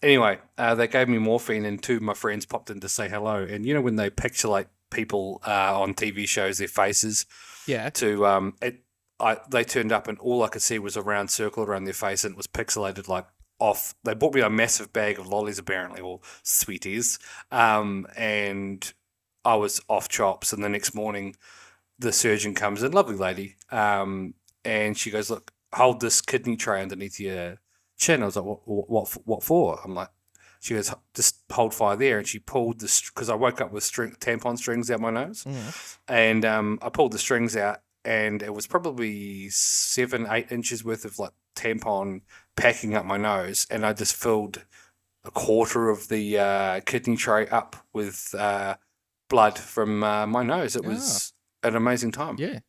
D: Anyway, they gave me morphine, and 2 of my friends popped in to say hello. And you know when they pixelate people on TV shows, their faces.
C: Yeah.
D: They turned up, and all I could see was a round circle around their face, and it was pixelated like off. They bought me a massive bag of lollies, apparently, or sweeties, and I was off chops. And the next morning, the surgeon comes in, lovely lady, and she goes, "Look, hold this kidney tray underneath your chin." I was like, "What for?" I'm like, she goes, "Just hold fire there." And she pulled because I woke up with tampon strings out my nose, and I pulled the strings out, and it was probably 7-8 inches worth of like tampon packing up my nose, and I just filled a quarter of the kidney tray up with blood from my nose. It was an amazing time.
C: Yeah.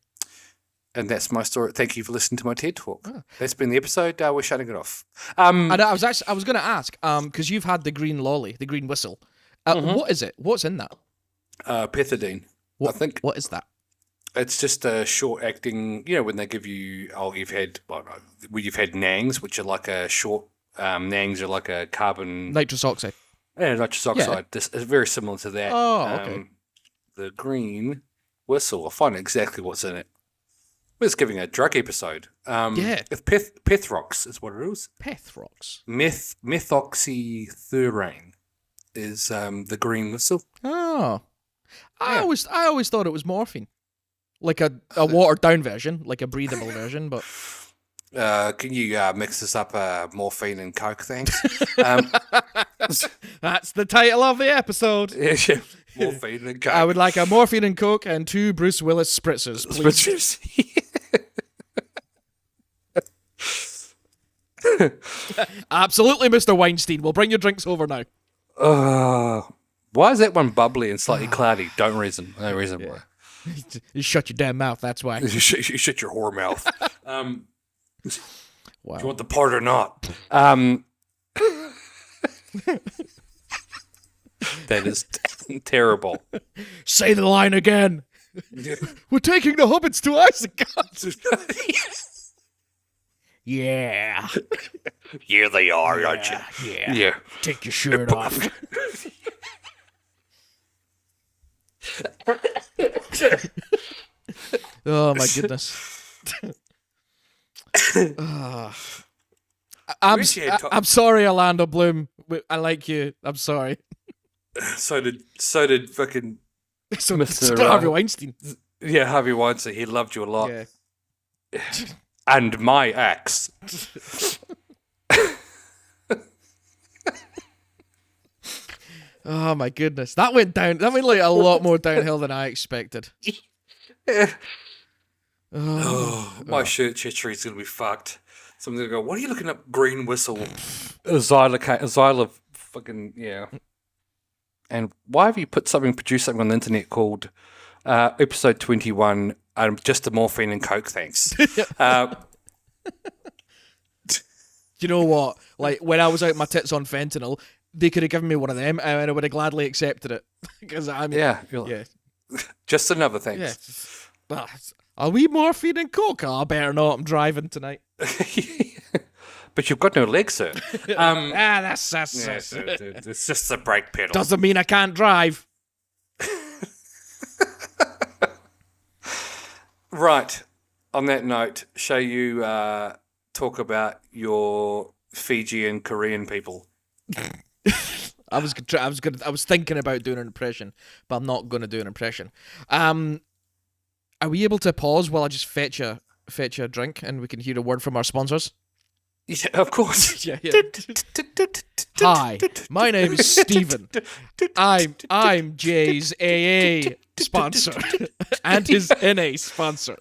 D: And that's my story. Thank you for listening to my TED Talk. That's been the episode. We're shutting it off.
C: And I was going to ask, because you've had the green lolly, the green whistle. What is it? What's in that?
D: Pethidine. I think
C: What is that?
D: it's just a short acting. You know when they give you you've had nangs, which are like a short Nangs are like a carbon...
C: Nitrous oxide.
D: Yeah, nitrous oxide. This is very similar to that.
C: Oh, okay.
D: The green whistle. I'll find exactly what's in it. We're just giving a drug episode.
C: Yeah.
D: It's Pethrox is what it is.
C: Pethrox.
D: Methoxythurane is the green whistle.
C: Oh. I always thought it was morphine. Like a watered down version, like a breathable version, but
D: Can you mix this up, morphine and coke, thanks?
C: that's the title of the episode.
D: Yeah, morphine and coke.
C: I would like a morphine and coke and 2 Bruce Willis spritzers, please. Absolutely, Mr. Weinstein. We'll bring your drinks over now.
D: Why is that one bubbly and slightly cloudy? Don't reason. No reason why.
C: You shut your damn mouth, that's why.
D: You shut your whore mouth.
C: Wow.
D: Do you want the part or not? That is terrible.
C: Say the line again. We're taking the hobbits to Isengard. Yeah.
D: Here they are, aren't you?
C: Yeah.
D: Yeah.
C: Take your shirt off. Oh my goodness. I'm sorry, Orlando Bloom. I like you. I'm sorry.
D: So did fucking
C: So
D: Mr.
C: Harvey Weinstein.
D: Yeah, Harvey Weinstein. He loved you a lot.
C: Yeah.
D: And my ex.
C: Oh my goodness. That went down. That went like a lot more downhill than I expected.
D: My shirt is gonna be fucked. Someone's gonna go, what are you looking up? Green whistle. Xyla fucking, yeah. And why have you produced something on the internet called episode 21, just a morphine and coke, thanks.
C: You know what? Like, when I was out my tits on fentanyl, they could have given me one of them and I would have gladly accepted it. Because I mean,
D: yeah. Just another thanks.
C: Yeah. Are we morphine and coke? Oh, I better not. I'm driving tonight.
D: But you've got no legs, sir.
C: That's
D: it's just the brake pedal.
C: Doesn't mean I can't drive.
D: Right. On that note, shall you talk about your Fijian Korean people?
C: I was thinking about doing an impression, but I'm not going to do an impression. Are we able to pause while I just fetch a drink and we can hear a word from our sponsors?
D: Yeah, of course.
C: Yeah. Hi, my name is Stephen. I'm Jay's AA sponsor and his NA sponsor.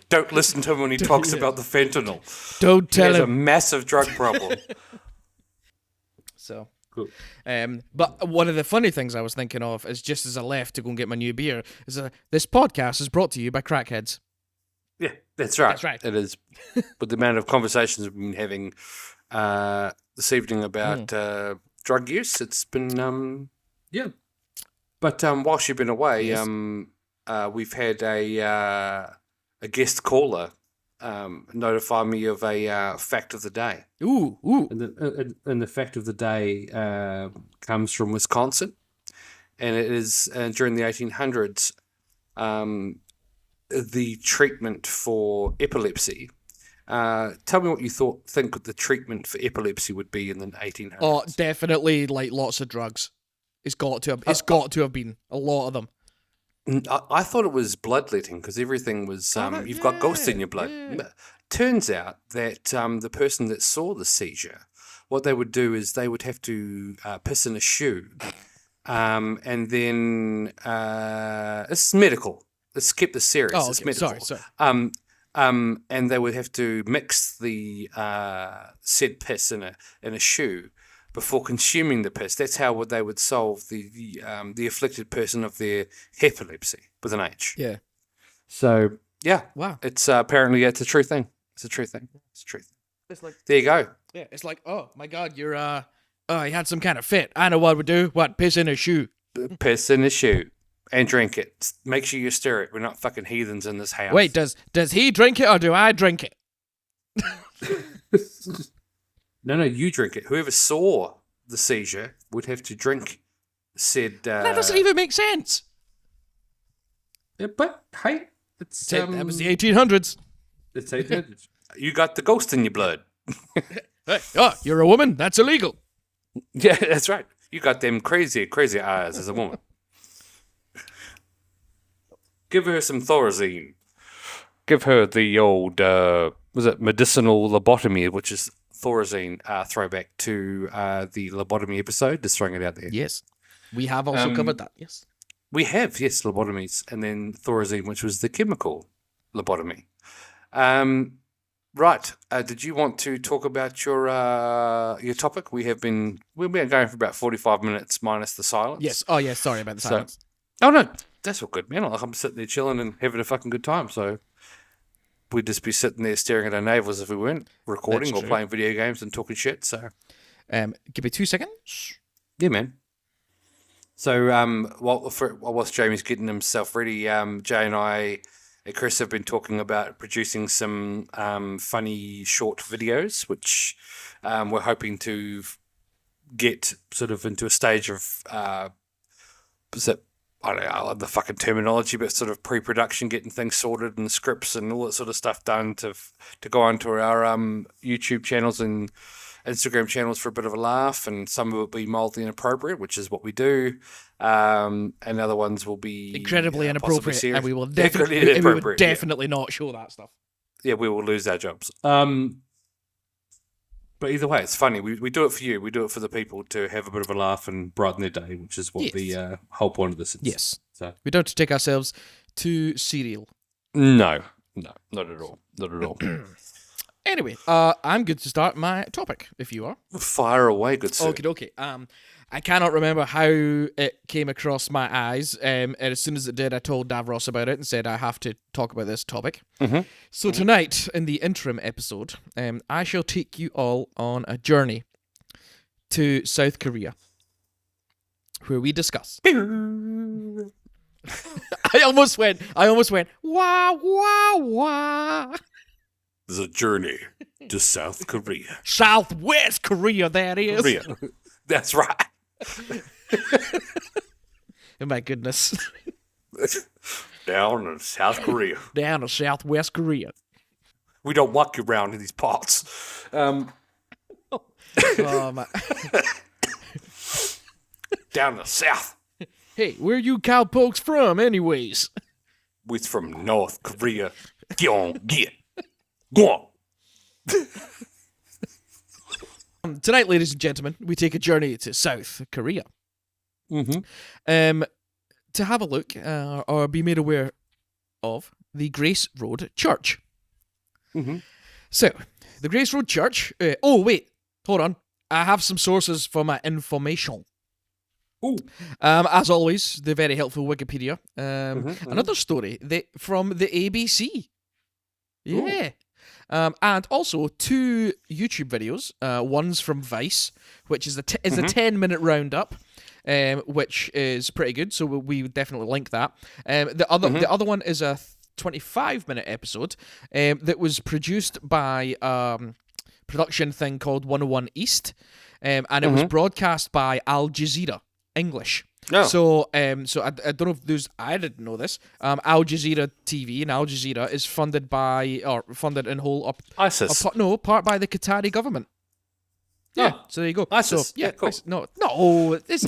D: Don't listen to him when he talks about the fentanyl.
C: Don't tell him.
D: He has a massive drug problem.
C: So,
D: cool.
C: But one of the funny things I was thinking of is just as I left to go and get my new beer is this podcast is brought to you by crackheads.
D: Yeah, that's right.
C: That's right.
D: It is. With the amount of conversations we've been having this evening about drug use, it's been yeah. But whilst you've been away,
C: Yes.
D: We've had a guest caller notify me of a fact of the day.
C: Ooh.
D: And the fact of the day comes from Wisconsin, and it is during the 1800s. The treatment for epilepsy. Tell me what you think the treatment for epilepsy would be in the 1800s.
C: Oh, definitely like lots of drugs. It's got to have been a lot of them.
D: I thought it was bloodletting because everything was you've got ghosts in your blood.
C: Yeah.
D: Turns out that the person that saw the seizure, what they would do is they would have to piss in a shoe, and then it's medical. Let's keep this serious.
C: Oh,
D: It's
C: okay.
D: medical.
C: Sorry.
D: And they would have to mix the said piss in a shoe before consuming the piss. That's how they would solve the afflicted person of their epilepsy with an H.
C: Yeah.
D: So yeah,
C: Wow.
D: it's apparently it's a true thing. It's a true thing.
C: It's like
D: There you go.
C: yeah. It's like oh my god, you're you had some kind of fit. I know what we do. What piss in a shoe?
D: Piss in a shoe and drink it. Make sure you stir it. We're not fucking heathens in this house.
C: Wait, does he drink it or do I drink it?
D: No, you drink it. Whoever saw the seizure would have to drink said...
C: that doesn't even make sense.
D: Yeah, but, hey, it's...
C: That was the 1800s.
D: It's 1800s. You got the ghost in your blood.
C: Hey, you're a woman? That's illegal.
D: Yeah, that's right. You got them crazy eyes as a woman. Give her some Thorazine. Give her the old, was it medicinal lobotomy, which is Thorazine, throwback to the lobotomy episode. Just throwing it out there.
C: Yes. We have also covered that, yes.
D: We have, yes, lobotomies. And then Thorazine, which was the chemical lobotomy. Right. Did you want to talk about your topic? We've been going for about 45 minutes minus the silence.
C: Yes. Oh, yeah. Sorry about the silence.
D: Oh, no. That's all good, man. Like, I'm sitting there chilling and having a fucking good time. So we'd just be sitting there staring at our navels if we weren't recording or playing video games and talking shit. So,
C: give me 2 seconds.
D: Yeah, man. So, whilst Jamie's getting himself ready, Jay and I... Chris have been talking about producing some funny short videos, which we're hoping to get sort of into a stage of, I don't know, I love the fucking terminology, but sort of pre-production, getting things sorted and scripts and all that sort of stuff done to go onto our YouTube channels and Instagram channels for a bit of a laugh, and some of it will be mildly inappropriate, which is what we do, and other ones will be
C: incredibly inappropriate, and we will definitely not show that stuff.
D: Yeah, we will lose our jobs. But either way, it's funny. We do it for you. We do it for the people to have a bit of a laugh and brighten their day, which is what the whole point of this is.
C: Yes.
D: So
C: we don't take ourselves too serial.
D: No, not at all. Not at all.
C: Anyway, I'm good to start my topic, if you are.
D: Fire away, good sir.
C: Okay. I cannot remember how it came across my eyes, and as soon as it did, I told Davros about it and said I have to talk about this topic.
D: Mm-hmm.
C: So tonight, in the interim episode, I shall take you all on a journey to South Korea, where we discuss... I almost went, wah, wah, wah.
D: There's a journey to South Korea.
C: Southwest Korea, that is.
D: Korea. That's right.
C: Oh my goodness.
D: Down in South Korea.
C: Down to Southwest Korea.
D: We don't walk you around in these parts.
C: My...
D: Down the south.
C: Hey, where you cowpokes from, anyways?
D: We're from North Korea. Get on, get. Go on.
C: Tonight, ladies and gentlemen, we take a journey to South Korea.
D: Mm-hmm.
C: To have a look or be made aware of the Grace Road Church.
D: Mm-hmm.
C: So, the Grace Road Church... oh, wait. Hold on. I have some sources for my information.
D: Ooh.
C: As always, the very helpful Wikipedia. Another story from the ABC. Yeah. And also 2 YouTube videos. One's from Vice, which is a 10-minute roundup, which is pretty good. So we would definitely link that. The other one is a 25-minute episode that was produced by production thing called 101 East, and it was broadcast by Al Jazeera English.
D: Oh.
C: So I don't know if there's... I didn't know this. Al Jazeera TV and Al Jazeera is funded in whole...
D: ISIS.
C: Part by the Qatari government. Yeah, so there you go.
D: ISIS.
C: So, yeah,
D: cool.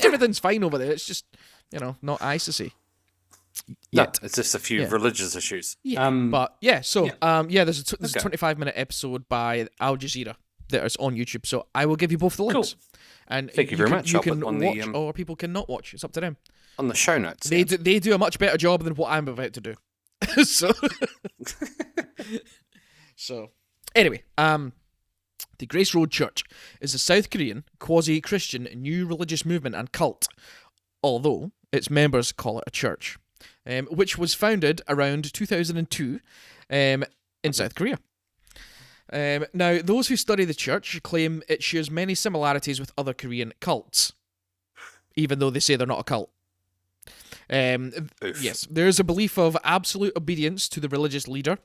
C: Everything's fine over there. It's just, not ISIS-y.
D: No, it's just a few religious issues.
C: Yeah, there's a 25-minute episode by Al Jazeera that is on YouTube. So I will give you both the links.
D: Cool.
C: And
D: thank you very much.
C: You can watch or people can not watch. It's up to them.
D: On the show notes.
C: They do a much better job than what I'm about to do. So anyway, the Grace Road Church is a South Korean quasi-Christian new religious movement and cult, although its members call it a church, which was founded around 2002 in South Korea. Now, those who study the church claim it shares many similarities with other Korean cults, even though they say they're not a cult. Yes, there is a belief of absolute obedience to the religious leader,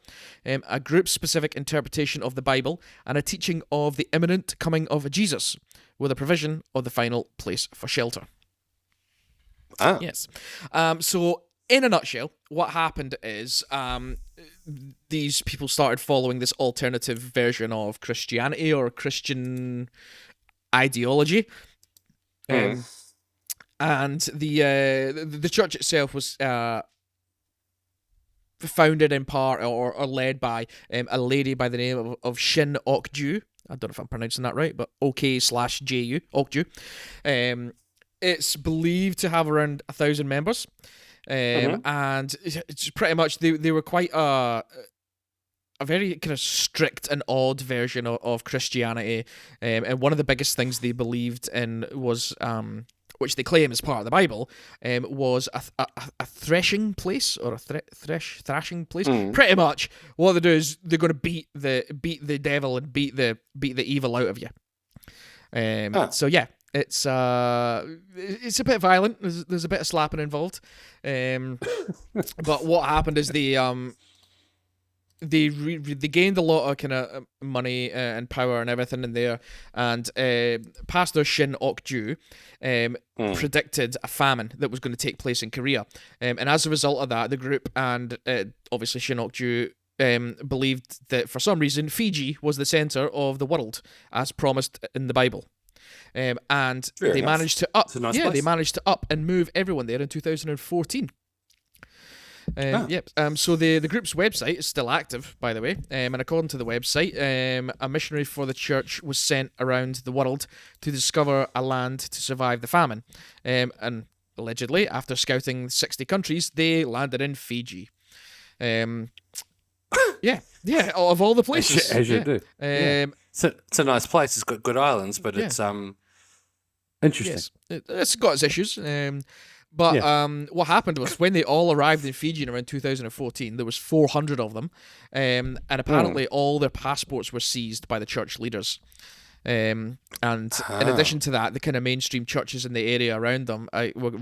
C: a group-specific interpretation of the Bible, and a teaching of the imminent coming of Jesus, with a provision of the final place for shelter.
D: Ah.
C: Yes. So, in a nutshell, what happened is these people started following this alternative version of Christianity or Christian ideology. And the church itself was founded in part or led by a lady by the name of Shin Ok-ju. I don't know if I'm pronouncing that right, but OK/JU, Ok-ju. It's believed to have around 1,000 members. And it's pretty much they were quite a very kind of strict and odd version of Christianity, and one of the biggest things they believed in was which they claim is part of the Bible, was a threshing place or a thrashing place. Pretty much what they do is they're going to beat the devil and beat the evil out of you. So yeah, it's a bit violent. There's a bit of slapping involved. But what happened is they gained a lot of kind of money and power and everything in there, and Pastor Shin Ok-ju predicted a famine that was going to take place in Korea, and as a result of that, the group and obviously Shin Ok-ju believed that for some reason Fiji was the center of the world as promised in the Bible. And they managed to up, they managed to up and move everyone there in 2014. So the group's website is still active, by the way, and according to the website, a missionary for the church was sent around the world to discover a land to survive the famine, and allegedly, after scouting 60 countries, they landed in Fiji. Of all the places,
D: as you do. It's a nice place. It's got good islands, but it's interesting.
C: Yes, it's got its issues. But what happened was when they all arrived in Fiji in around 2014, there was 400 of them, and apparently all their passports were seized by the church leaders. And in addition to that, the kind of mainstream churches in the area around them were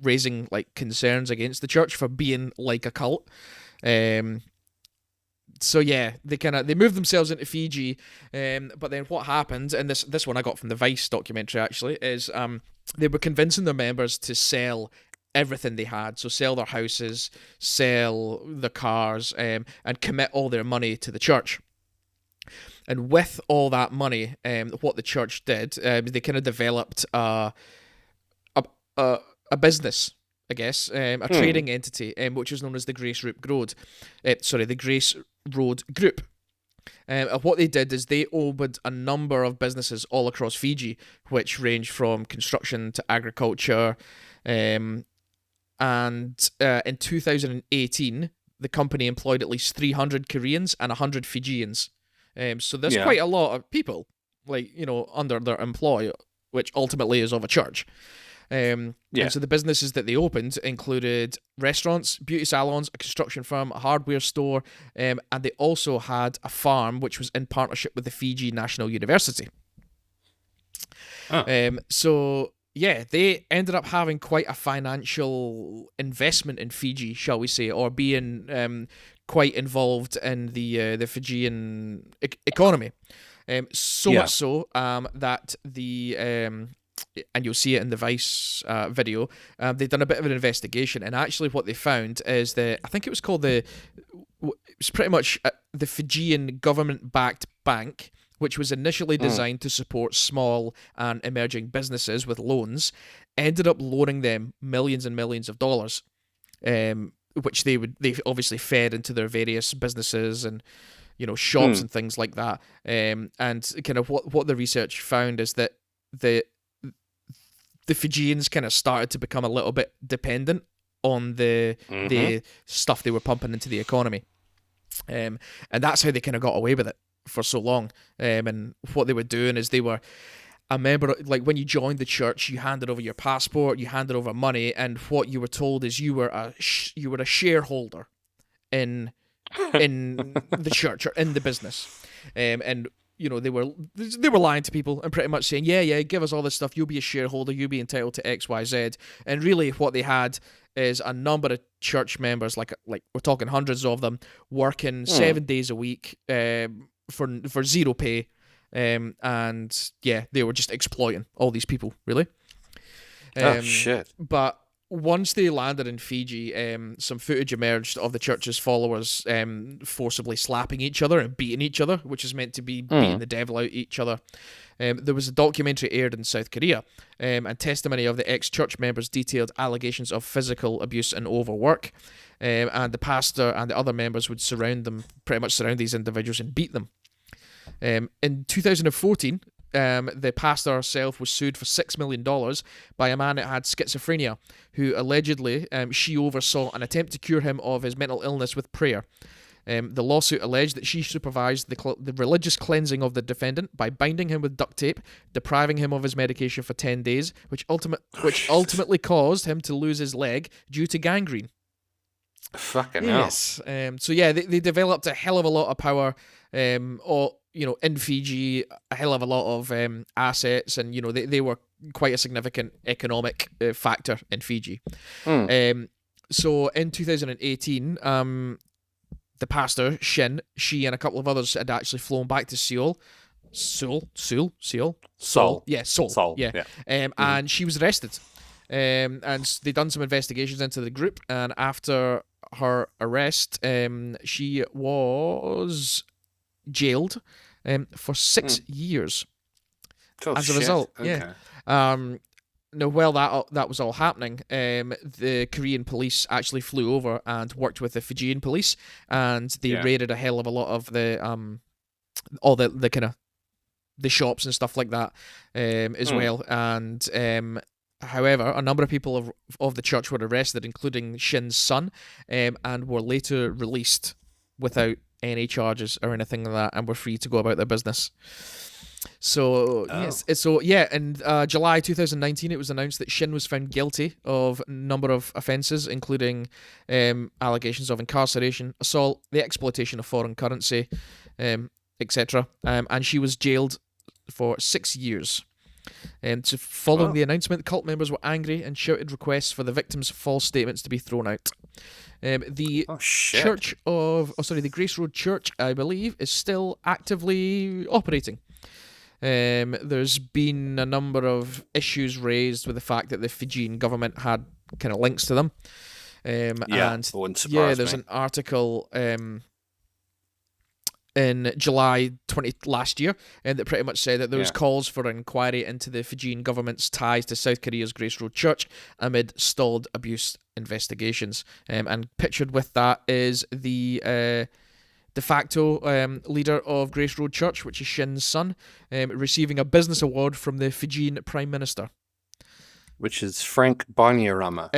C: raising like concerns against the church for being like a cult. So yeah, they moved themselves into Fiji, but then what happened, and this one I got from the Vice documentary actually, is they were convincing their members to sell everything they had, so sell their houses, sell the cars, and commit all their money to the church. And with all that money, what the church did, they kind of developed a business, I guess, a trading entity, which was known as the Grace Road Group. The Grace Road Group. What they did is they opened a number of businesses all across Fiji, which range from construction to agriculture. And in 2018, the company employed at least 300 Koreans and 100 Fijians. So there's quite a lot of people, under their employ, which ultimately is of a church. And so the businesses that they opened included restaurants, beauty salons, a construction firm, a hardware store, and they also had a farm which was in partnership with the Fiji National University. So they ended up having quite a financial investment in Fiji, shall we say, or being quite involved in the Fijian economy. Much so that the and you'll see it in the Vice video, they've done a bit of an investigation, and actually what they found is that, I think it was called it was pretty much the Fijian government-backed bank, which was initially designed to support small and emerging businesses with loans, ended up loaning them millions and millions of dollars, which they obviously fed into their various businesses and shops and things like that. And kind of what the research found is that the Fijians kind of started to become a little bit dependent on the stuff they were pumping into the economy. And that's how they kind of got away with it for so long. And what they were doing is they were a member, like when you joined the church, you handed over your passport, you handed over money, and what you were told is you were a shareholder in the church or in the business. And they were lying to people and pretty much saying, yeah, give us all this stuff, you'll be a shareholder, you'll be entitled to X, Y, Z. And really what they had is a number of church members, like we're talking hundreds of them, working 7 days a week for zero pay. And yeah, they were just exploiting all these people, really.
D: Shit.
C: But once they landed in Fiji, some footage emerged of the church's followers forcibly slapping each other and beating each other, which is meant to be beating the devil out of each other. There was a documentary aired in South Korea, and testimony of the ex-church members detailed allegations of physical abuse and overwork. And the pastor and the other members would pretty much surround these individuals and beat them. In 2014, the pastor herself was sued for $6 million by a man that had schizophrenia, who allegedly she oversaw an attempt to cure him of his mental illness with prayer. The lawsuit alleged that she supervised the religious cleansing of the defendant by binding him with duct tape, depriving him of his medication for 10 days, which ultimately caused him to lose his leg due to gangrene.
D: Fucking hell.
C: Yes. So yeah, they developed a hell of a lot of power, in Fiji, a hell of a lot of assets, and they were quite a significant economic factor in Fiji. So in 2018, the pastor Shin, she and a couple of others had actually flown back to Seoul. Seoul. Yeah, Seoul. Yeah. And she was arrested. And they done some investigations into the group, and after her arrest, she was jailed for 6 years as a result.
D: Okay.
C: Yeah. Now, while that was all happening, the Korean police actually flew over and worked with the Fijian police, and they raided a hell of a lot of all the kind of the shops and stuff like that as well. And however, a number of people of the church were arrested, including Shin's son, and were later released without any charges or anything like that, and were free to go about their business. So in July 2019, it was announced that Shin was found guilty of a number of offences, including allegations of incarceration, assault, the exploitation of foreign currency, etc. And she was jailed for 6 years. So following the announcement, cult members were angry and shouted requests for the victims' false statements to be thrown out. The Grace Road Church, I believe, is still actively operating. There's been a number of issues raised with the fact that the Fijian government had kind of links to them. There's an article in July last year, and that pretty much said that there was calls for an inquiry into the Fijian government's ties to South Korea's Grace Road Church amid stalled abuse investigations. And pictured with that is the de facto leader of Grace Road Church, which is Shin's son, receiving a business award from the Fijian Prime Minister.
D: Which is Frank Bainimarama.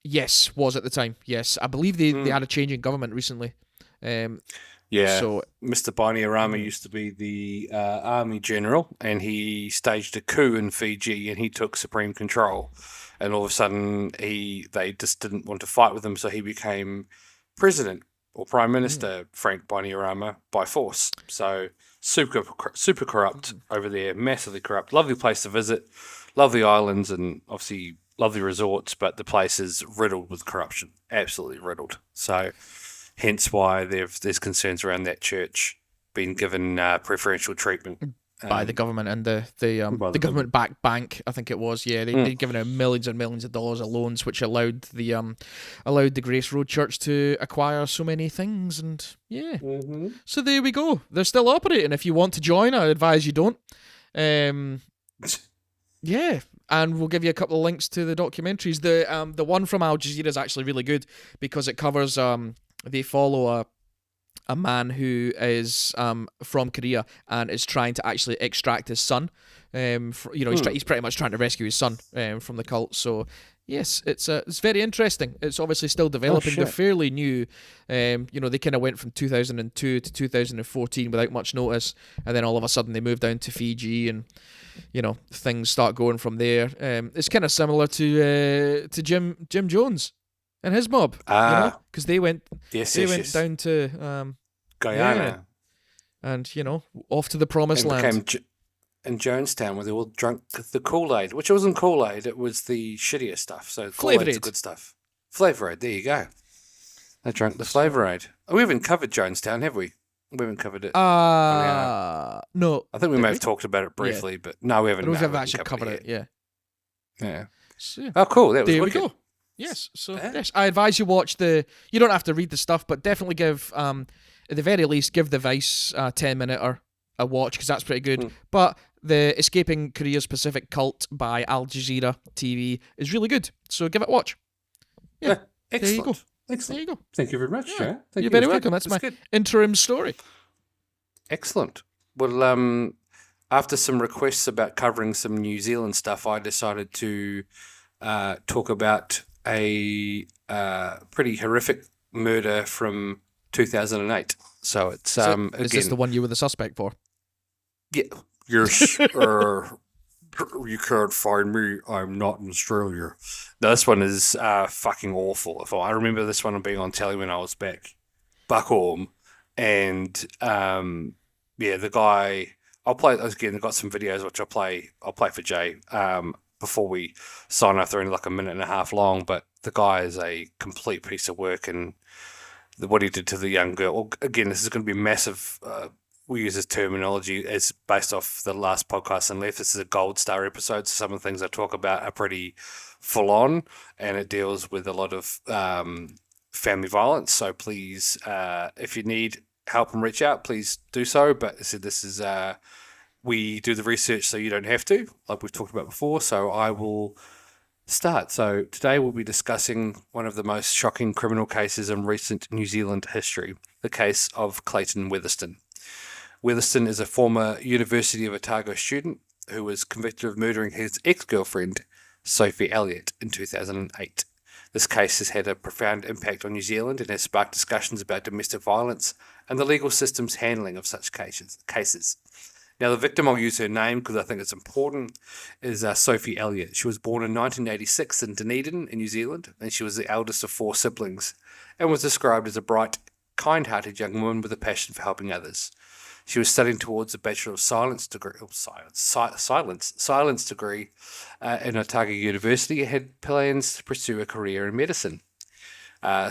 C: Yes, was at the time. Yes, I believe they had a change in government recently. So
D: Mr. Bainimarama used to be the army general, and he staged a coup in Fiji, and he took supreme control. And all of a sudden, they just didn't want to fight with him, so he became president or prime minister, Frank Bainimarama, by force. So super corrupt over there, massively corrupt. Lovely place to visit, lovely islands, and obviously lovely resorts, but the place is riddled with corruption, absolutely riddled. So hence why there's concerns around that church being given preferential treatment
C: by the government and the government-backed bank, I think it was. Yeah, they'd given out millions and millions of dollars of loans, which allowed the Grace Road Church to acquire so many things. And so there we go. They're still operating. If you want to join, I advise you don't. Yeah, and we'll give you a couple of links to the documentaries. The one from Al Jazeera is actually really good because it covers they follow a man who is from Korea and is trying to actually extract his son. He's pretty much trying to rescue his son from the cult. So yes, it's very interesting. It's obviously still developing. They're fairly new. They kind of went from 2002 to 2014 without much notice, and then all of a sudden they moved down to Fiji, and things start going from there. It's kind of similar to Jim Jones and his mob, because they went down to
D: Guyana.
C: and off to the promised
D: And
C: land.
D: became in Jonestown where they all drank the Kool-Aid, which wasn't Kool-Aid, it was the shittier stuff. So
C: Flavor
D: Kool-Aid's
C: Aid.
D: the good stuff. Flavor Aid, there you go. They drank the Flavor Aid. We haven't covered Jonestown, have we? We haven't covered it.
C: No.
D: I think we
C: Did
D: may
C: we?
D: have talked about it briefly, but no, we
C: I
D: haven't.
C: don't know if
D: no,
C: I've
D: we haven't
C: actually covered it.
D: yet. Yeah.
C: So,
D: Oh, cool. That was
C: there we
D: wicked.
C: go. Yes. So
D: Yeah.
C: yes, I advise you watch you don't have to read the stuff, but definitely give, at the very least, give the Vice 10-minute a watch, because that's pretty good. But the Escaping Korea's Pacific Cult by Al Jazeera TV is really good. So give it a watch. Yeah.
D: Excellent.
C: There you go.
D: Excellent.
C: There you go.
D: Thank you very much,
C: Yeah.
D: Joe. Thank
C: You're very
D: That's
C: welcome.
D: good.
C: That's my
D: good.
C: interim story.
D: Excellent. Well, after some requests about covering some New Zealand stuff, I decided to talk about a pretty horrific murder from 2008. So it's
C: Is
D: again,
C: this the one you were the suspect for?
D: yeah, yes. You can't find me. I'm not in Australia. No, this one is fucking awful. I remember this one being on telly when I was back home, and the guy. I'll play again. I've got some videos which I'll play for Jay before we sign off. They're only like a minute and a half long, but the guy is a complete piece of work, and what he did to the young girl. Well, again, this is going to be massive. We use this terminology as based off the last podcast and left. This is a gold star episode, so some of the things I talk about are pretty full on, and it deals with a lot of family violence. So please, if you need help and reach out, please do so. But I said this is we do the research so you don't have to, like we've talked about before. So I will start. So today we'll be discussing one of the most shocking criminal cases in recent New Zealand history, the case of Clayton Weatherston. Weatherston is a former University of Otago student who was convicted of murdering his ex-girlfriend, Sophie Elliott, in 2008. This case has had a profound impact on New Zealand and has sparked discussions about domestic violence and the legal system's handling of such cases. Now, the victim, I'll use her name because I think it's important, is Sophie Elliott. She was born in 1986 in Dunedin in New Zealand, and she was the eldest of 4 siblings and was described as a bright, kind-hearted young woman with a passion for helping others. She was studying towards a Bachelor of Science degree in Otago University and had plans to pursue a career in medicine.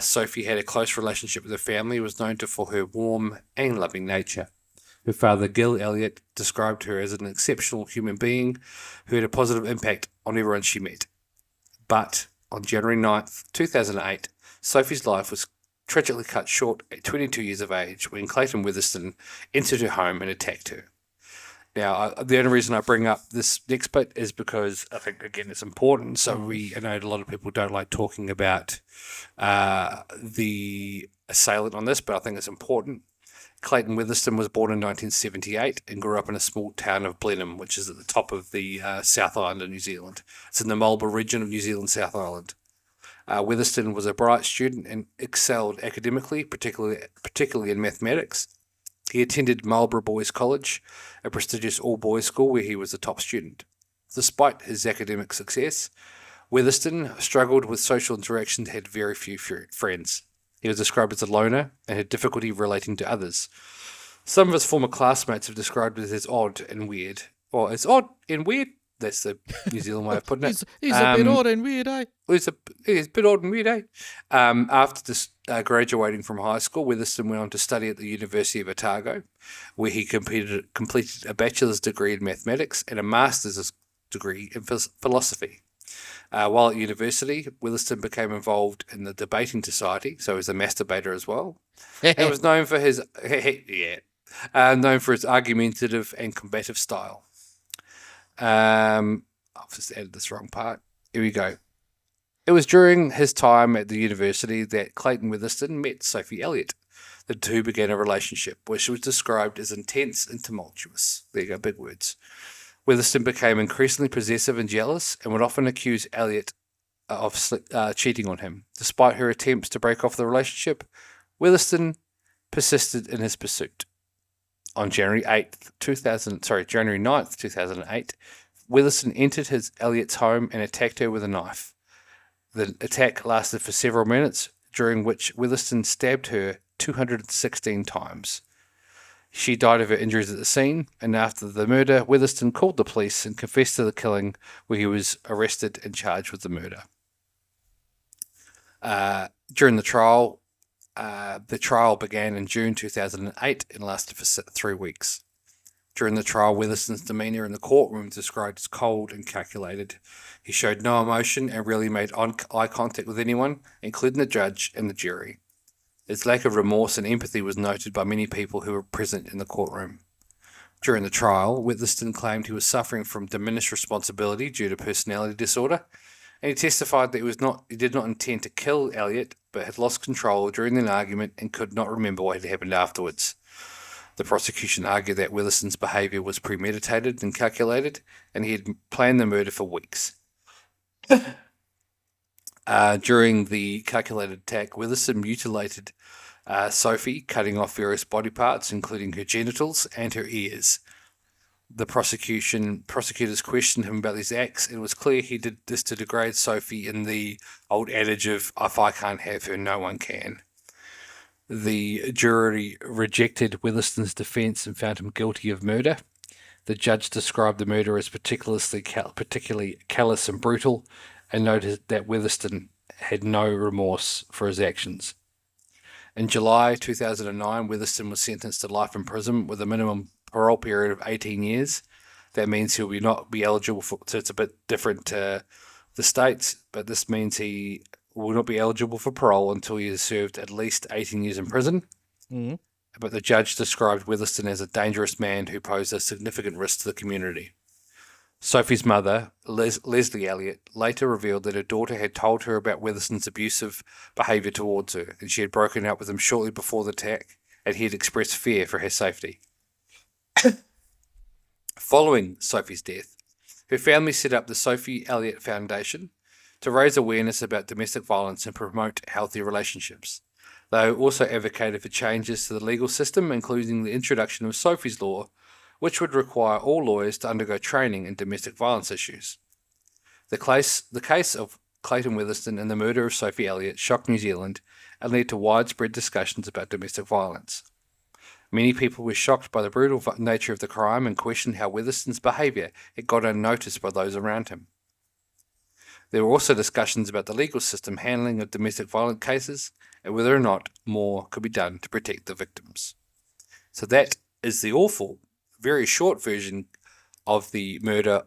D: Sophie had a close relationship with her family and was known for her warm and loving nature. Her father, Gil Elliott, described her as an exceptional human being who had a positive impact on everyone she met. But on January 9th, 2008, Sophie's life was tragically cut short at 22 years of age when Clayton Weatherston entered her home and attacked her. Now, the only reason I bring up this next bit is because I think, again, it's important. So I know a lot of people don't like talking about the assailant on this, but I think it's important. Clayton Weatherston was born in 1978 and grew up in a small town of Blenheim, which is at the top of the South Island of New Zealand. It's in the Marlborough region of New Zealand, South Island. Weatherston was a bright student and excelled academically, particularly in mathematics. He attended Marlborough Boys College, a prestigious all-boys school where he was a top student. Despite his academic success, Weatherston struggled with social interactions and had very few friends. He was described as a loner and had difficulty relating to others. Some of his former classmates have described it as odd and weird. Or it's odd and weird. That's the New Zealand way of putting it.
C: He's a bit odd and weird, eh?
D: He's a bit odd and weird, eh? After graduating from high school, Weatherston went on to study at the University of Otago, where he completed a bachelor's degree in mathematics and a master's degree in philosophy. While at university, Weatherston became involved in the debating society, so he was a masturbator as well, and was known for his argumentative and combative style. I've just added this wrong part. Here we go. It was during his time at the university that Clayton Weatherston met Sophie Elliott. The two began a relationship, which was described as intense and tumultuous. There you go, big words. Weatherston became increasingly possessive and jealous and would often accuse Elliott of cheating on him. Despite her attempts to break off the relationship, Weatherston persisted in his pursuit. On January 9th, 2008, Weatherston entered Elliott's home and attacked her with a knife. The attack lasted for several minutes, during which Weatherston stabbed her 216 times. She died of her injuries at the scene, and after the murder, Witherspoon called the police and confessed to the killing, where he was arrested and charged with the murder. During the trial began in June 2008 and lasted for 3 weeks. During the trial, Witherspoon's demeanour in the courtroom was described as cold and calculated. He showed no emotion and rarely made eye contact with anyone, including the judge and the jury. His lack of remorse and empathy was noted by many people who were present in the courtroom. During the trial, Witherspoon claimed he was suffering from diminished responsibility due to personality disorder, and he testified that he did not intend to kill Elliot, but had lost control during an argument and could not remember what had happened afterwards. The prosecution argued that Witherspoon's behaviour was premeditated and calculated, and he had planned the murder for weeks. During the calculated attack, Witherspoon mutilated Sophie, cutting off various body parts, including her genitals and her ears. The prosecutors questioned him about these acts, and it was clear he did this to degrade Sophie in the old adage of, if I can't have her, no one can. The jury rejected Witherspoon's defence and found him guilty of murder. The judge described the murder as particularly callous and brutal, and noted that Witherspoon had no remorse for his actions. In July 2009, Witherspoon was sentenced to life in prison with a minimum parole period of 18 years. That means he'll not be eligible for, so it's a bit different to the states, but this means he will not be eligible for parole until he has served at least 18 years in prison.
C: Mm-hmm.
D: But the judge described Witherspoon as a dangerous man who posed a significant risk to the community. Sophie's mother, Leslie Elliott, later revealed that her daughter had told her about Witherspoon's abusive behaviour towards her, and she had broken up with him shortly before the attack, and he had expressed fear for her safety. Following Sophie's death, her family set up the Sophie Elliott Foundation to raise awareness about domestic violence and promote healthy relationships. They also advocated for changes to the legal system, including the introduction of Sophie's Law, which would require all lawyers to undergo training in domestic violence issues. The case of Clayton Witherspoon and the murder of Sophie Elliott shocked New Zealand and led to widespread discussions about domestic violence. Many people were shocked by the brutal nature of the crime and questioned how Witherspoon's behaviour had gone unnoticed by those around him. There were also discussions about the legal system handling of domestic violence cases and whether or not more could be done to protect the victims. So that is the awful, very short version of the murder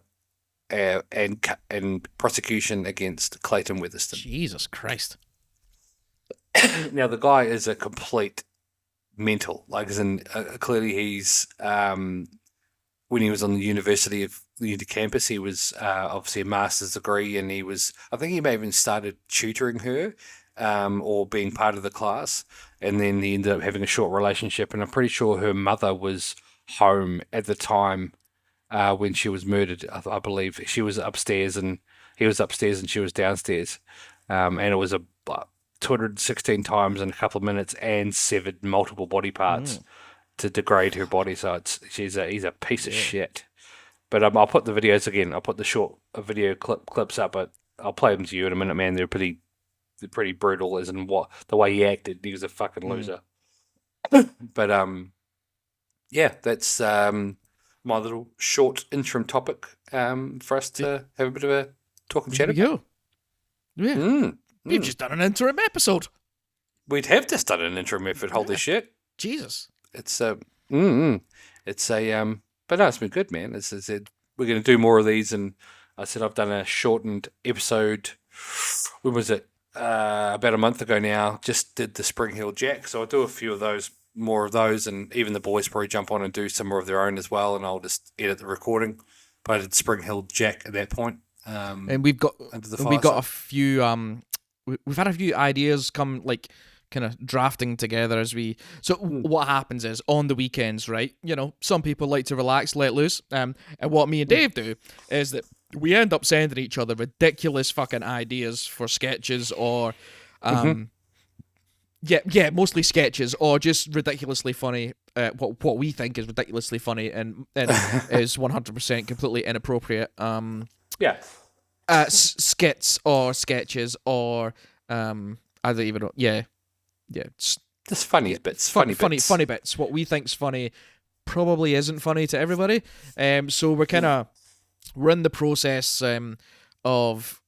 D: and prosecution against Clayton Witherspoon.
C: Jesus Christ.
D: Now, the guy is a complete mental. Like, as in, clearly he's, when he was on the University campus, he was obviously a master's degree, and I think he may have even started tutoring her or being part of the class, and then he ended up having a short relationship, and I'm pretty sure her mother was home at the time when she was murdered. I believe she was upstairs and he was upstairs and she was downstairs, and it was 216 times in a couple of minutes and severed multiple body parts to degrade her body. So he's a piece of shit. But I'll put the videos again. I'll put the short video clips up, but I'll play them to you in a minute, man. They're pretty brutal, as in what the way he acted. He was a fucking loser. But yeah, that's my little short interim topic for us to have a bit of a talk and chat about.
C: Yeah. We've just done an interim episode.
D: We'd have just done an interim effort. Holy shit!
C: Jesus.
D: It's but no, it's been good, man. As I said, we're going to do more of these, and I said I've done a shortened episode. When was it? About a month ago now. Just did the Spring Hill Jack, so I'll do a few of those, more of those, and even the boys probably jump on and do some more of their own as well, and I'll just edit the recording. But I did Spring Hill Jack at that point.
C: And we've got a few we've had a few ideas come, like, kind of drafting together as we. So what happens is, on the weekends, right? You know, some people like to relax, let loose. And what me and Dave do is that we end up sending each other ridiculous fucking ideas for sketches, or mostly sketches, or just ridiculously funny. What we think is ridiculously funny and is 100% completely inappropriate. Skits or sketches, or I don't even know. Yeah.
D: Just funny bits.
C: Funny bits. What we think's funny, probably isn't funny to everybody. So we're in the process of.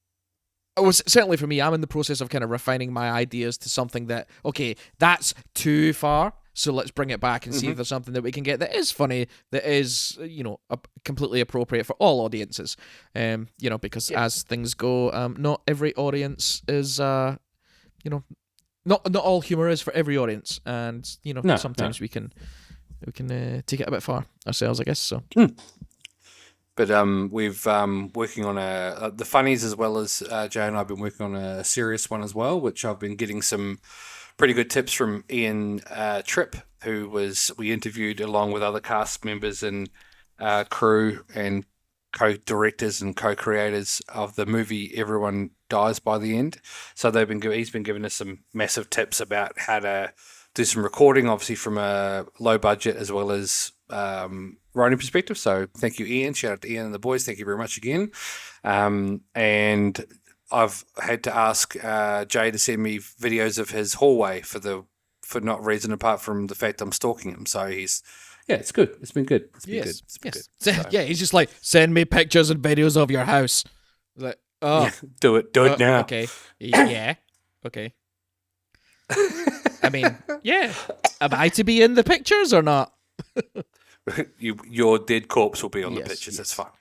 C: Certainly for me, I'm in the process of kind of refining my ideas to something that, okay, that's too far, so let's bring it back and see if there's something that we can get that is funny, that is, completely appropriate for all audiences. Because as things go, not every audience is, not all humor is for every audience, and sometimes we can take it a bit far ourselves, I guess. So.
D: But we've working on the funnies, as well as Jay and I have been working on a serious one as well, which I've been getting some pretty good tips from Ian Tripp, who we interviewed along with other cast members and crew and co-directors and co-creators of the movie Everyone Dies by the End. So he's been giving us some massive tips about how to do some recording, obviously from a low budget as well as writing perspective. So thank you, Ian. Shout out to Ian and the boys. Thank you very much again. And I've had to ask Jay to send me videos of his hallway for not reason apart from the fact I'm stalking him. So it's good. It's been good. It's been good. It's been good. So.
C: Yeah, he's just like, send me pictures and videos of your house. Like, oh,
D: yeah, do it now.
C: Okay, yeah, okay. I mean, yeah. Am I to be in the pictures or not?
D: Your dead corpse will be on the pictures. That's fine.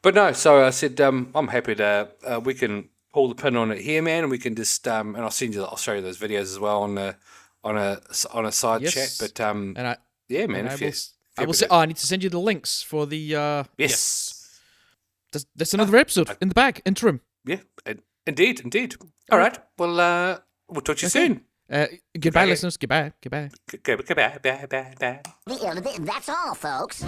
D: But no. So I said, I'm happy to. We can pull the pin on it here, man, and we can just. And I'll show you those videos as well on a side chat. But man.
C: I will say. Oh, I need to send you the links for the.
D: Yes.
C: That's another episode in the bag. Interim.
D: Yeah. Indeed. All right. Well, we'll talk to you soon.
C: Goodbye, listeners. Goodbye.
D: Goodbye.
F: That's all, folks.